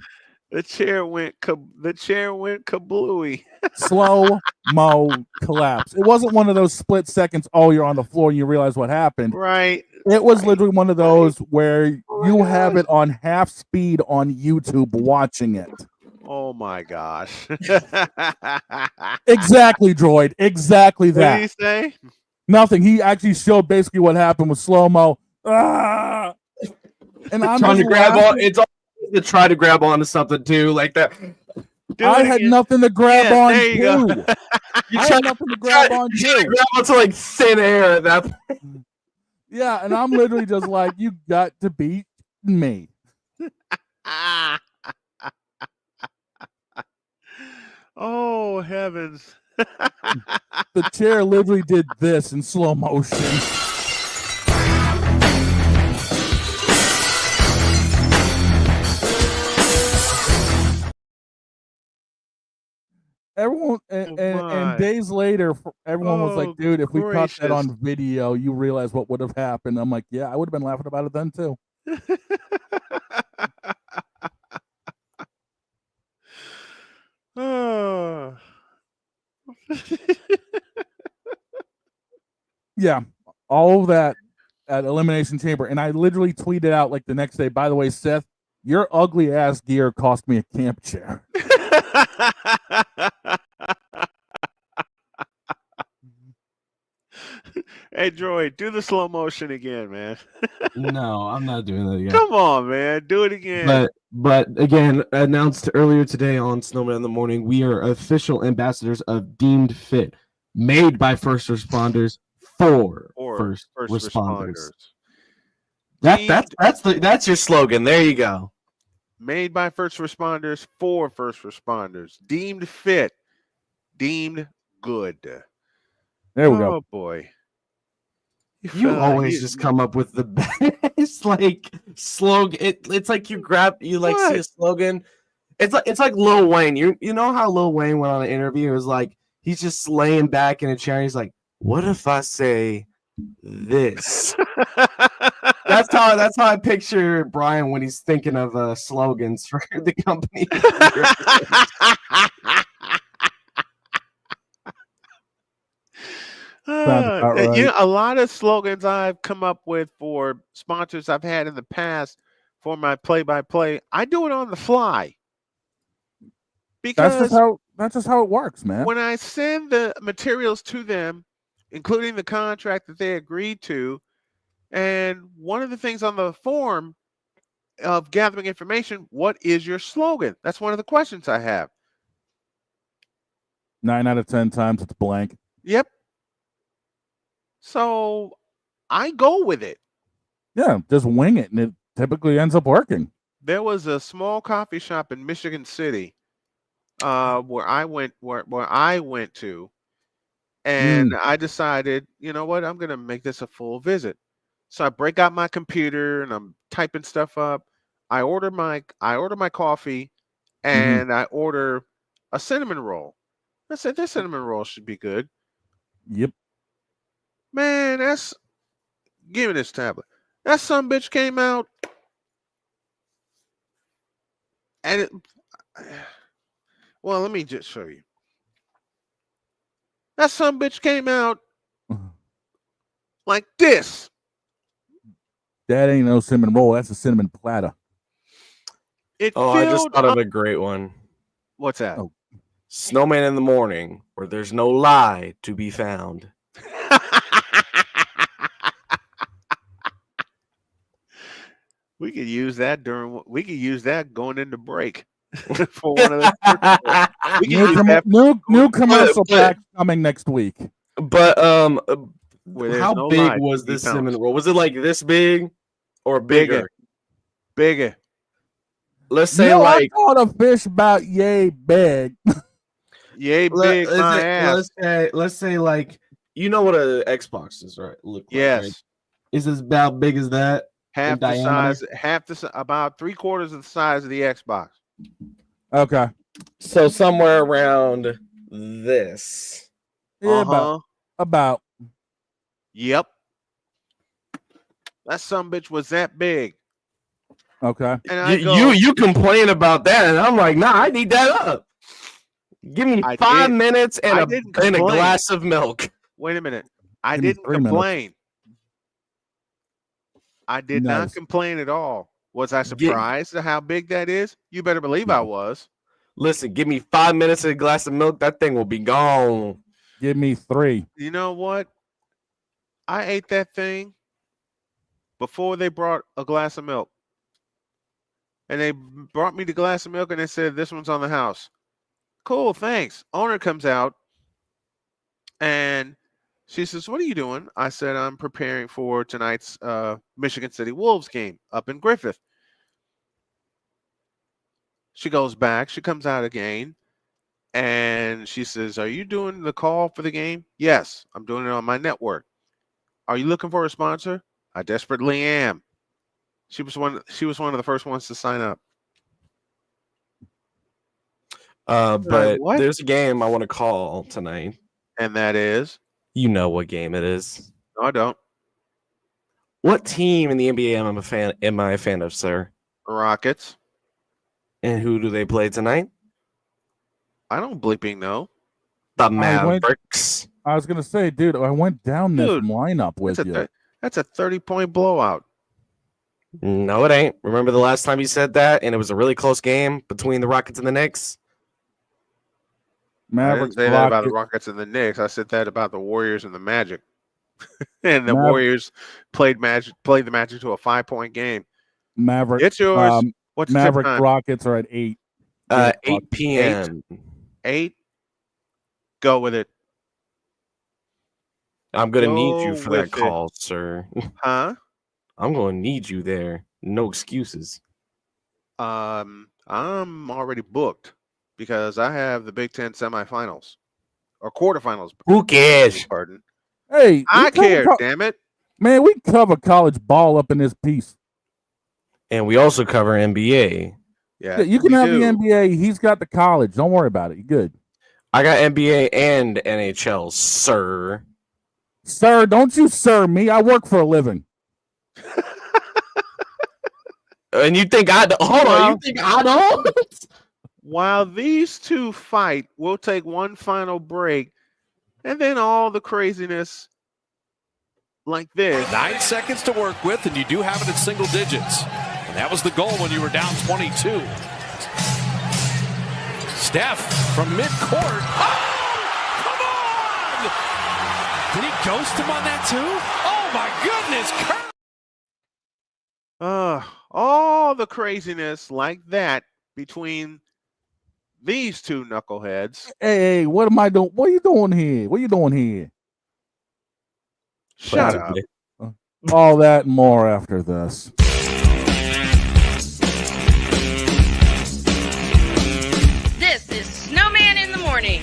The chair went kablooey. Slow-mo collapse. It wasn't one of those split seconds, oh, you're on the floor and you realize what happened. Right. It was literally one of those where you have it on half speed on YouTube watching it. Oh my gosh. Exactly, Droid. Exactly that. What did he say? Nothing. He actually showed basically what happened with slow-mo. And I'm trying to just grab laughing. on. It's all to try to grab onto something too, like that. I had nothing to grab on there you to. go. I had nothing to grab on to. Grab onto like thin air at that point. Yeah, and I'm literally just like, you got to be me. Oh heavens. The chair literally did this in slow motion. Everyone and days later, everyone was like, "Dude, if we caught that on video, you realize what would have happened." I'm like, "Yeah, I would have been laughing about it then too." Oh. Yeah, all of that at Elimination Chamber, and I literally tweeted out like the next day. By the way, Seth, your ugly ass gear cost me a camp chair. Hey, Droid, do the slow motion again, man. No, I'm not doing that again. Come on, man. Do it again. But again, announced earlier today on Snowman in the Morning, we are official ambassadors of Deemed Fit, made by first responders for first responders. That's your slogan. There you go. Made by first responders for first responders. Deemed fit. Deemed good. There we go. Oh boy. You always just come up with the best like slogan. It's like you see a slogan. It's like Lil Wayne. You know how Lil Wayne went on an interview? It was like he's just laying back in a chair. And he's like, "What if I say this?" That's how I picture Brian when he's thinking of slogans for the company. Right. You know, a lot of slogans I've come up with for sponsors I've had in the past for my play-by-play, I do it on the fly. Because that's just how it works, man. When I send the materials to them, including the contract that they agreed to, and one of the things on the form of gathering information, what is your slogan? That's one of the questions I have. 9 out of 10 times it's blank. Yep. So I go with it. Yeah, just wing it, and it typically ends up working. There was a small coffee shop in Michigan City where I went to, and I decided, you know what, I'm gonna make this a full visit. So I break out my computer and I'm typing stuff up. I order my coffee, and I order a cinnamon roll. I said, this cinnamon roll should be good. Yep. Man, give me this tablet. That sumbitch came out, and well, let me just show you. That sumbitch came out like this. That ain't no cinnamon roll. That's a cinnamon platter. I just thought of a great one. What's that? Oh. Snowman in the Morning, where there's no lie to be found. We could use that going into break for one of the we can use that new commercial pack coming next week. But where how no big lie, was he this pounced. cinnamon roll? Was it like this big or bigger? Bigger. Let's say No, like I caught a fish about yay big. Yay big my ass. Let's say like you know what a Xbox is, right? Look like, Yes. right? Is this about big as that? Half the size, about 3/4 of the size of the Xbox. Okay. So somewhere around this. Yeah, about. Yep. That sumbitch was that big. Okay. And I You complain about that, and I'm like, nah, I need that up. Give me 5 minutes and a glass of milk. Wait a minute. I Give me didn't 3 minutes. complain. I did not complain at all. Was I surprised at how big that is? You better believe I was. Listen, give me 5 minutes and a glass of milk. That thing will be gone. Give me 3. You know what? I ate that thing before they brought a glass of milk. And they brought me the glass of milk and they said, this one's on the house. Cool, thanks. Owner comes out and she says, what are you doing? I said, I'm preparing for tonight's Michigan City Wolves game up in Griffith. She goes back. She comes out again. And she says, are you doing the call for the game? Yes, I'm doing it on my network. Are you looking for a sponsor? I desperately am. She was one of the first ones to sign up. But there's a game I want to call tonight. And that is? You know what game it is. No, I don't. What team in the NBA am I a fan of, sir? Rockets. And who do they play tonight? I don't bleeping know. The Mavericks. I was gonna say, dude, I went down this lineup with you. That's a 30-point blowout. No, it ain't. Remember the last time you said that, and it was a really close game between the Rockets and the Knicks? Mavericks, I didn't say that about the Rockets and the Knicks. I said that about the Warriors and the Magic. And the Warriors played the Magic to a 5-point game. Maverick. It's yours. What's the Maverick tip time? Rockets are at 8. 8 p.m. 8. Go with it. I'm gonna need you for that with it. call, sir. Huh? I'm gonna need you there. No excuses. I'm already booked because I have the Big Ten semifinals or quarterfinals. Who cares? Pardon. Hey, I care. Damn it, man. We cover college ball up in this piece, and we also cover NBA. Yeah, you can have the NBA. He's got the college. Don't worry about it. You're good. I got NBA and NHL, sir. Sir, don't you sir me. I work for a living. And you think I don't? Hold on. You think I don't? While these two fight, we'll take one final break, and then all the craziness like this. 9 seconds to work with, and you do have it in single digits. And that was the goal when you were down 22. Steph from midcourt. Oh, come on! Did he ghost him on that too? Oh my goodness! All the craziness like that between these two knuckleheads. Hey, what am I doing? What are you doing here? What are you doing here? Shut up. All that and more after this. This is Snowman in the Morning.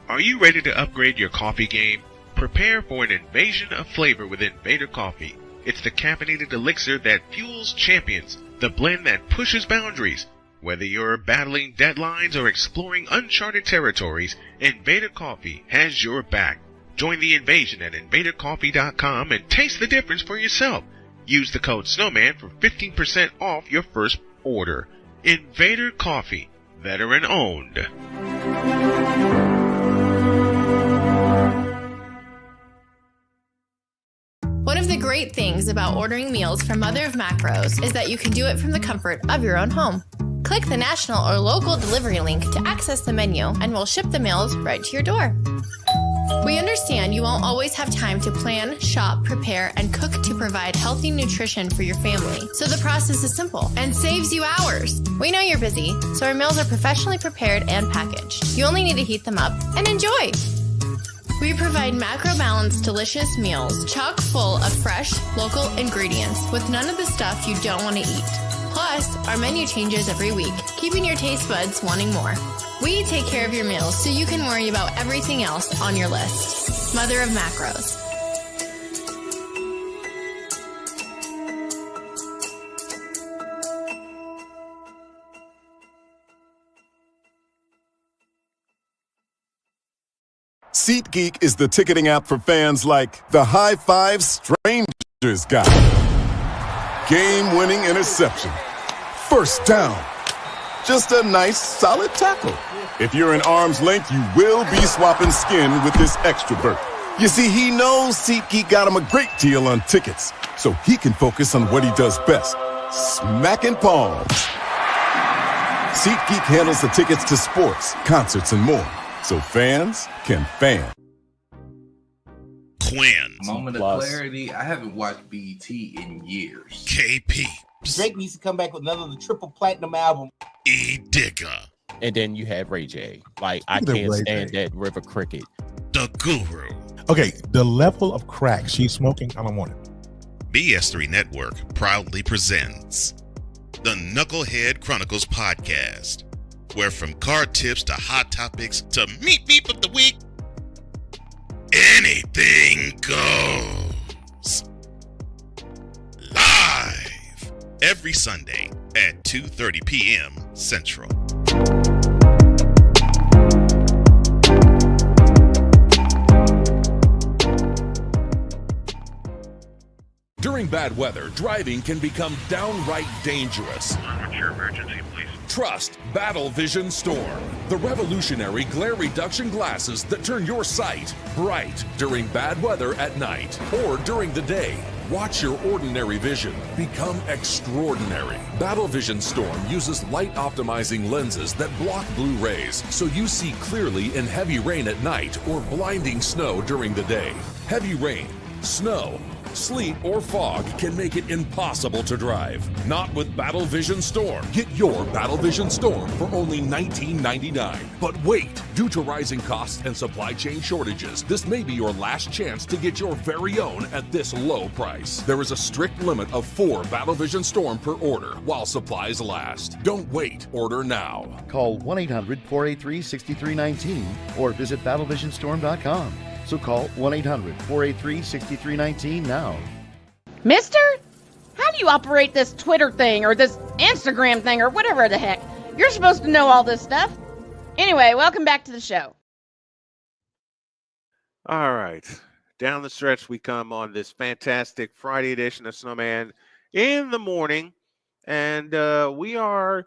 Are you ready to upgrade your coffee game? Prepare for an invasion of flavor with Invader Coffee. It's the caffeinated elixir that fuels champions, the blend that pushes boundaries. Whether you're battling deadlines or exploring uncharted territories, Invader Coffee has your back. Join the invasion at invadercoffee.com and taste the difference for yourself. Use the code SNOWMAN for 15% off your first order. Invader Coffee, veteran owned. One of the great things about ordering meals from Mother of Macros is that you can do it from the comfort of your own home. Click the national or local delivery link to access the menu, and we'll ship the meals right to your door. We understand you won't always have time to plan, shop, prepare, and cook to provide healthy nutrition for your family. So the process is simple and saves you hours. We know you're busy, so our meals are professionally prepared and packaged. You only need to heat them up and enjoy. We provide macro-balanced, delicious meals, chock full of fresh, local ingredients with none of the stuff you don't want to eat. Plus, our menu changes every week, keeping your taste buds wanting more. We take care of your meals so you can worry about everything else on your list. Mother of Macros. SeatGeek is the ticketing app for fans like the high five strangers got. Game-winning interception. First down. Just a nice, solid tackle. If you're in arm's length, you will be swapping skin with this extrovert. You see, he knows SeatGeek got him a great deal on tickets, so he can focus on what he does best, smacking palms. SeatGeek handles the tickets to sports, concerts, and more, so fans can fan. Quins. Moment of clarity. I haven't watched BT in years. KP. Drake needs to come back with another triple platinum album. Digga. And then you have Ray J. Like, I can't stand that River Cricket. The Guru. Okay, the level of crack she's smoking, I don't want it. BS3 Network proudly presents the Knucklehead Chronicles podcast, where from card tips to hot topics to meat beef of the week, anything goes. Live every Sunday at 2:30 p.m. Central. During bad weather, driving can become downright dangerous. What's your emergency, please? Trust Battle Vision Storm, the revolutionary glare reduction glasses that turn your sight bright during bad weather at night or during the day. Watch your ordinary vision become extraordinary. Battle Vision Storm uses light optimizing lenses that block blue rays so you see clearly in heavy rain at night or blinding snow during the day. Heavy rain, snow, sleet, or fog can make it impossible to drive. Not with Battle Vision Storm. Get your Battle Vision Storm for only $19.99. But wait, due to rising costs and supply chain shortages, this may be your last chance to get your very own at this low price. There is a strict limit of 4 Battle Vision Storm per order while supplies last. Don't wait, order now. Call 1-800-483-6319 or visit battlevisionstorm.com. So call 1-800-483-6319 now. Mister, how do you operate this Twitter thing or this Instagram thing or whatever the heck? You're supposed to know all this stuff. Anyway, welcome back to the show. All right. Down the stretch we come on this fantastic Friday edition of Snowman in the Morning. And we are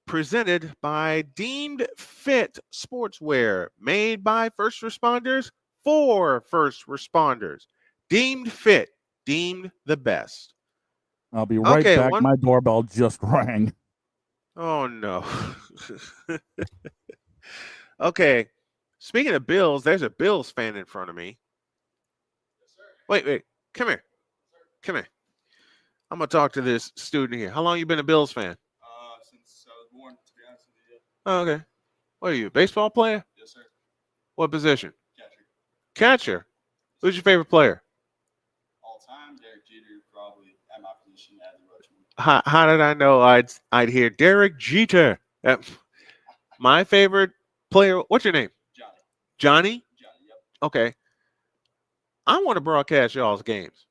presented by Deemed Fit Sportswear, made by first responders for first responders. Deemed Fit, deemed the best. I'll be right back. one- My doorbell just rang. Oh, no. Okay. Speaking of Bills, there's a Bills fan in front of me. Wait. Come here. Come here. I'm going to talk to this student here. How long you been a Bills fan? Since I was born, to be honest with you. Oh, okay. What are you, a baseball player? Yes, sir. What position? Catcher. Catcher. Who's your favorite player? All time, Derek Jeter, probably at my position as a rushman. How did I know I'd hear Derek Jeter? My favorite player. What's your name? Johnny? Johnny, yep. Okay. I want to broadcast y'all's games.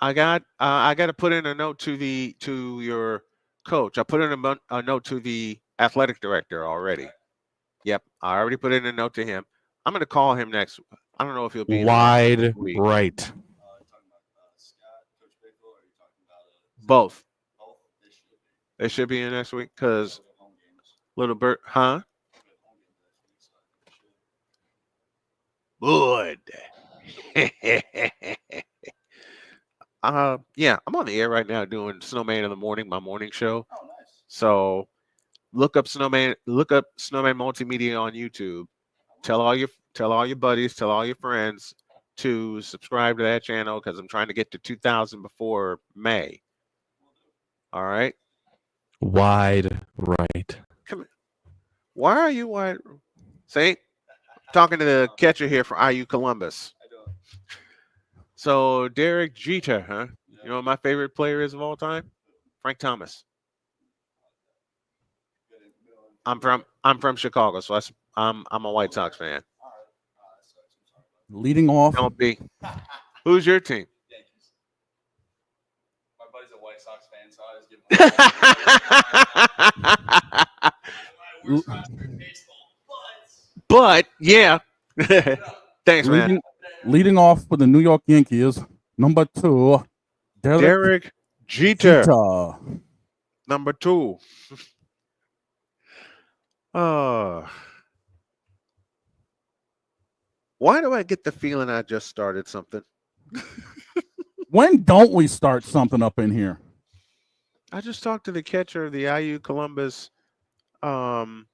I got to put in a note to your coach. I put in a note to the athletic director already. Yep, I already put in a note to him. I'm going to call him next. I don't know if he'll be Wide right. Both. They should be in next week because Little Bird, huh? Good. Yeah, I'm on the air right now doing Snowman in the Morning, my morning show. Oh, nice. So look up Snowman Multimedia on YouTube. Tell all your tell all your buddies, tell all your friends to subscribe to that channel because I'm trying to get to 2,000 before May. All right. Wide right. Come here. Why are you wide? See, talking to the catcher here for IU Columbus. So Derek Jeter, huh? You know what my favorite player is of all time? Frank Thomas. I'm from Chicago, so I'm a White Sox fan. Leading off. Don't be. Who's your team? My buddy's a White Sox fan, so I was giving But yeah. Thanks, man. Leading off with the New York Yankees, number 2, Derek Jeter. Number 2. Why do I get the feeling I just started something? When don't we start something up in here? I just talked to the catcher of the IU Columbus Crimson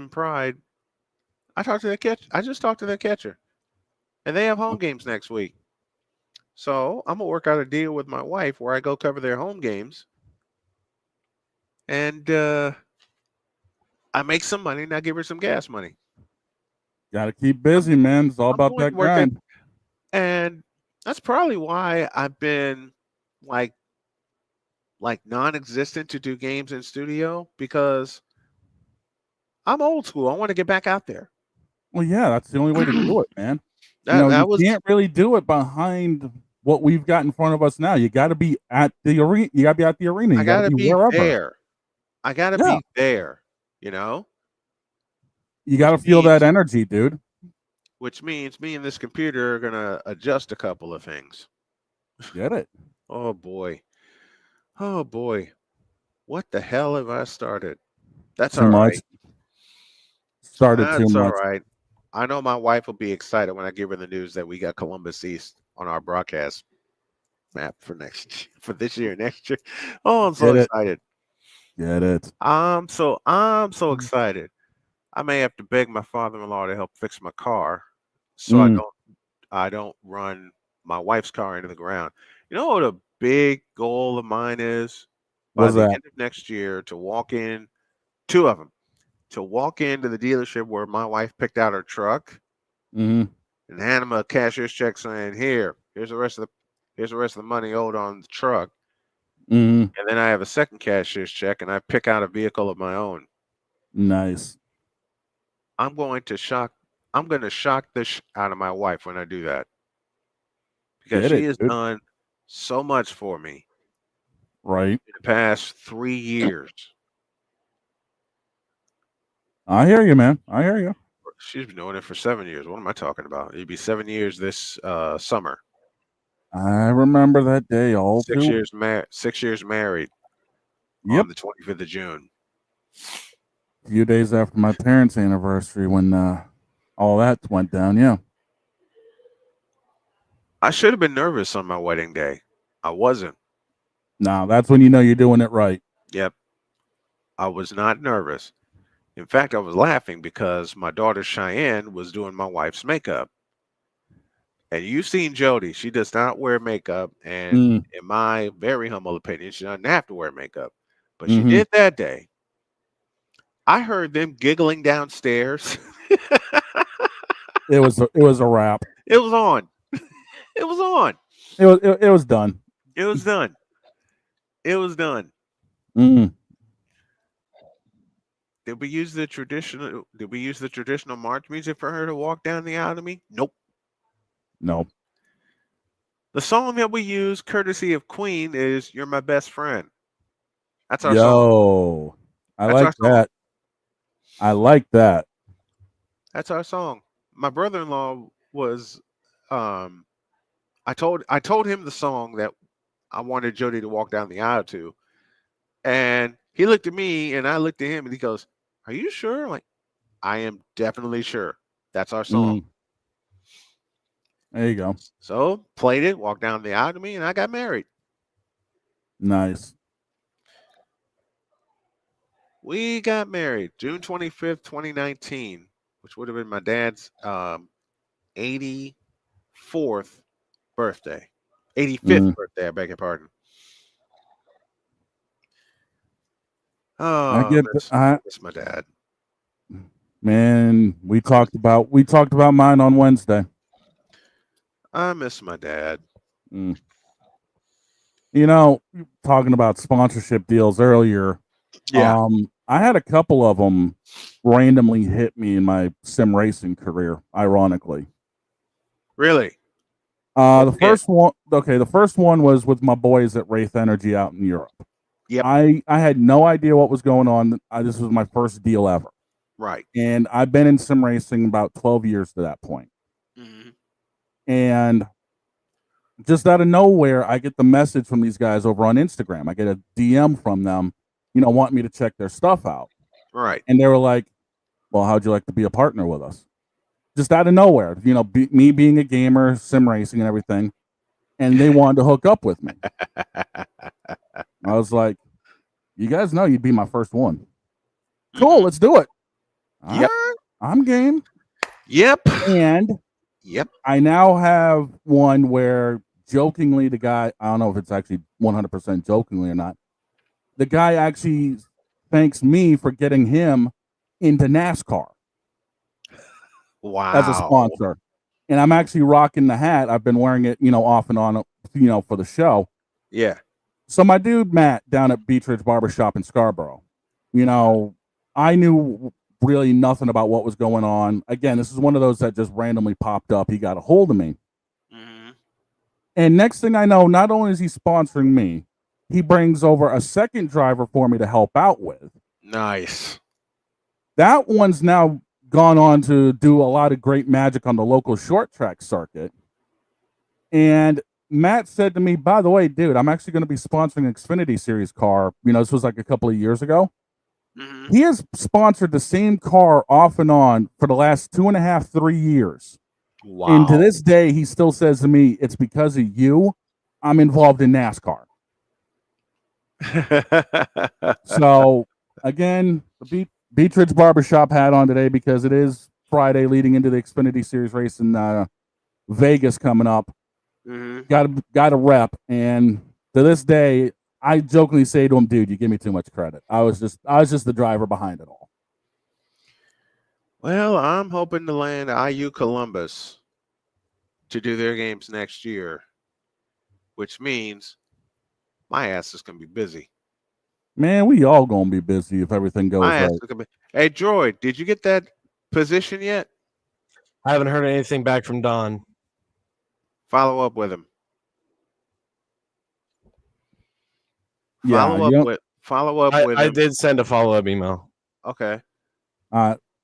Pride. I just talked to the catcher. And they have home games next week. So I'm gonna work out a deal with my wife where I go cover their home games. And I make some money and I give her some gas money. Gotta keep busy, man. It's all about that grind. And that's probably why I've been like non-existent to do games in studio, because I'm old school. I want to get back out there. Well, yeah, that's the only way to do it, man. That you can't really do it behind what we've got in front of us now. You got to be at the arena. You got to be at the arena. I got to be wherever. there. I got to be there, you know? You got to feel that energy, dude. Which means me and this computer are going to adjust a couple of things. Get it? Oh, boy. Oh, boy. What the hell have I started? That's Too all much. right. Started too That's all much. right. I know my wife will be excited when I give her the news that we got Columbus East on our broadcast map for this year, next year. Oh, I'm so excited. Get it? I'm so excited. I may have to beg my father-in-law to help fix my car so I don't run my wife's car into the ground. You know what a big goal of mine is? By What's the that? end of next year, to walk in, 2 of them, to walk into the dealership where my wife picked out her truck and hand them a cashier's check saying, here's the rest of the money owed on the truck. And then I have a second cashier's check and I pick out a vehicle of my own. Nice. I'm going to shock the out of my wife when I do that, because she has done so much for me Right. in the past 3 years. I hear you, man. I hear you. She's been doing it for 7 years. What am I talking about? It'd be 7 years this summer. I remember that day all 6 too. years married. 6 years married. Yep. On the 25th of June. A few days after my parents' anniversary, when all that went down. Yeah. I should have been nervous on my wedding day. I wasn't. Now that's when you know you're doing it right. Yep. I was not nervous. In fact, I was laughing because my daughter Cheyenne was doing my wife's makeup. And you've seen Jody. She does not wear makeup. And in my very humble opinion, she doesn't have to wear makeup. But she did that day. I heard them giggling downstairs. It was a wrap. It was on. It was on. It was done. It was done. It was done. Did we use the traditional march music for her to walk down the aisle to me? Nope. Nope. The song that we use, courtesy of Queen, is "You're My Best Friend." That's our song. I like that. I like that. That's our song. My brother-in-law was I told him the song that I wanted Jody to walk down the aisle to. And he looked at me and I looked at him and he goes, "Are you sure?" I'm like, I am definitely sure. That's our song. There you go. So played it, walked down the aisle to me, and I got married. Nice. We got married June 25th, 2019. which would have been my dad's 84th birthday. 85th birthday, I beg your pardon. I Oh, get miss my dad. Man, we talked about mine on Wednesday. I miss my dad. You know, talking about sponsorship deals earlier. Yeah. I had a couple of them randomly hit me in my sim racing career, ironically. Really? The first one was with my boys at Wraith Energy out in Europe. Yep. I had no idea what was going on. This was my first deal ever. Right. And I've been in sim racing about 12 years to that point. Mm-hmm. And just out of nowhere, I get the message from these guys over on Instagram. I get a DM from them, wanting me to check their stuff out. Right. And they were like, well, how'd you like to be a partner with us? Just out of nowhere, me being a gamer, sim racing and everything. And they wanted to hook up with me. I was like, you guys know you'd be my first one. Cool, let's do it. Yep. I'm game. Yep. And I now have one where jokingly the guy, I don't know if it's actually 100% jokingly or not, the guy actually thanks me for getting him into NASCAR. Wow. As a sponsor. And I'm actually rocking the hat. I've been wearing it, off and on, for the show. Yeah. So my dude Matt down at Beach Ridge Barbershop in Scarborough, I knew really nothing about what was going on. Again, this is one of those that just randomly popped up. He got a hold of me. Mm-hmm. And next thing I know, not only is he sponsoring me, he brings over a second driver for me to help out with. Nice. That one's now gone on to do a lot of great magic on the local short track circuit. And Matt said to me, by the way, dude, I'm actually going to be sponsoring an Xfinity Series car. This was like a couple of years ago. Mm-hmm. He has sponsored the same car off and on for the last 2.5, 3 years. Wow. And to this day, he still says to me, it's because of you I'm involved in NASCAR. So, again, the Beach Ridge Barbershop hat on today because it is Friday leading into the Xfinity Series race in Vegas coming up. Mm-hmm. Got a rep. And to this day, I jokingly say to him, dude, you give me too much credit. I was just the driver behind it all. Well, I'm hoping to land IU Columbus to do their games next year, which means my ass is going to be busy. Man, we all going to be busy if everything goes My ass right. is gonna be... Hey, Droid, did you get that position yet? I haven't heard anything back from Don. Follow up with him. Yeah, Follow up with him. I did send a follow-up email. Okay.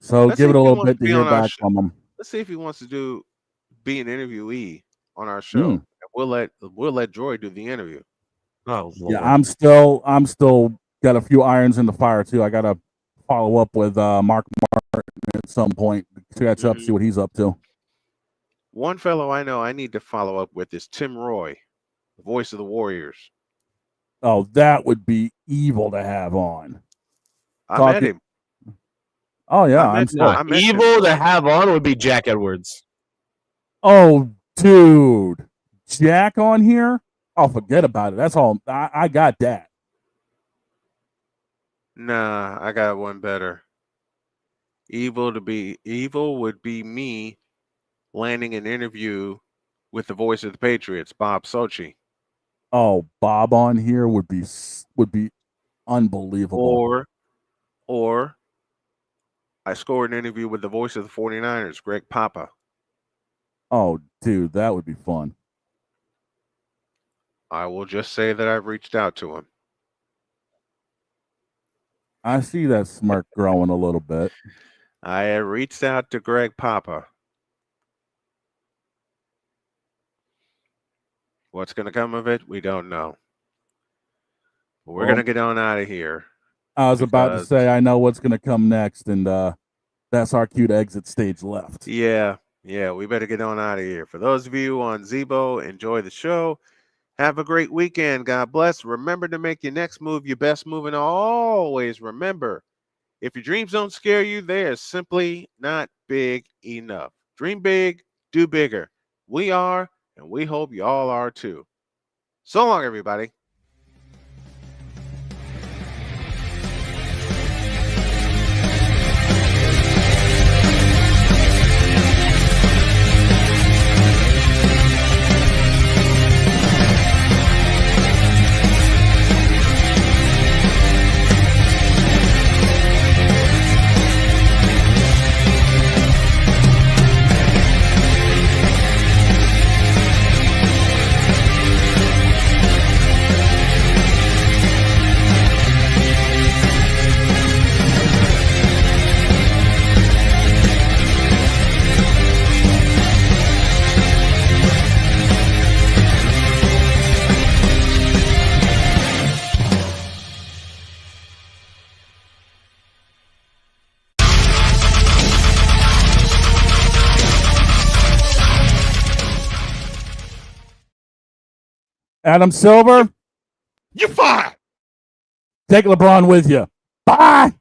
So Let's give see it a if he little wants bit to be hear on our back from him. Let's see if he wants to be an interviewee on our show. And we'll let Droid do the interview. Oh, Lord. Yeah, I'm still got a few irons in the fire too. I got to follow up with Mark Martin at some point to catch up, see what he's up to. One fellow I know I need to follow up with is Tim Roy, the voice of the Warriors. Oh, that would be evil to have on. I met him. Oh yeah, I met evil to have on would be Jack Edwards. Oh, dude, Jack on here? Oh, forget about it. That's all. I got that. Nah, I got one better. Evil would be me landing an interview with the voice of the Patriots, Bob Sochi. Oh, Bob on here would be unbelievable. Or I scored an interview with the voice of the 49ers, Greg Papa. Oh, dude, that would be fun. I will just say that I've reached out to him. I see that smirk growing a little bit. I have reached out to Greg Papa. What's going to come of it? We don't know. But we're going to get on out of here. I was about to say, I know what's going to come next, and that's our cue to exit stage left. Yeah, we better get on out of here. For those of you on Zebo, enjoy the show. Have a great weekend. God bless. Remember to make your next move your best move, and always remember, If your dreams don't scare you, they are simply not big enough. Dream big, do bigger. We are, and we hope you all are too. So long, everybody. Adam Silver, you fired. Take LeBron with you. Bye.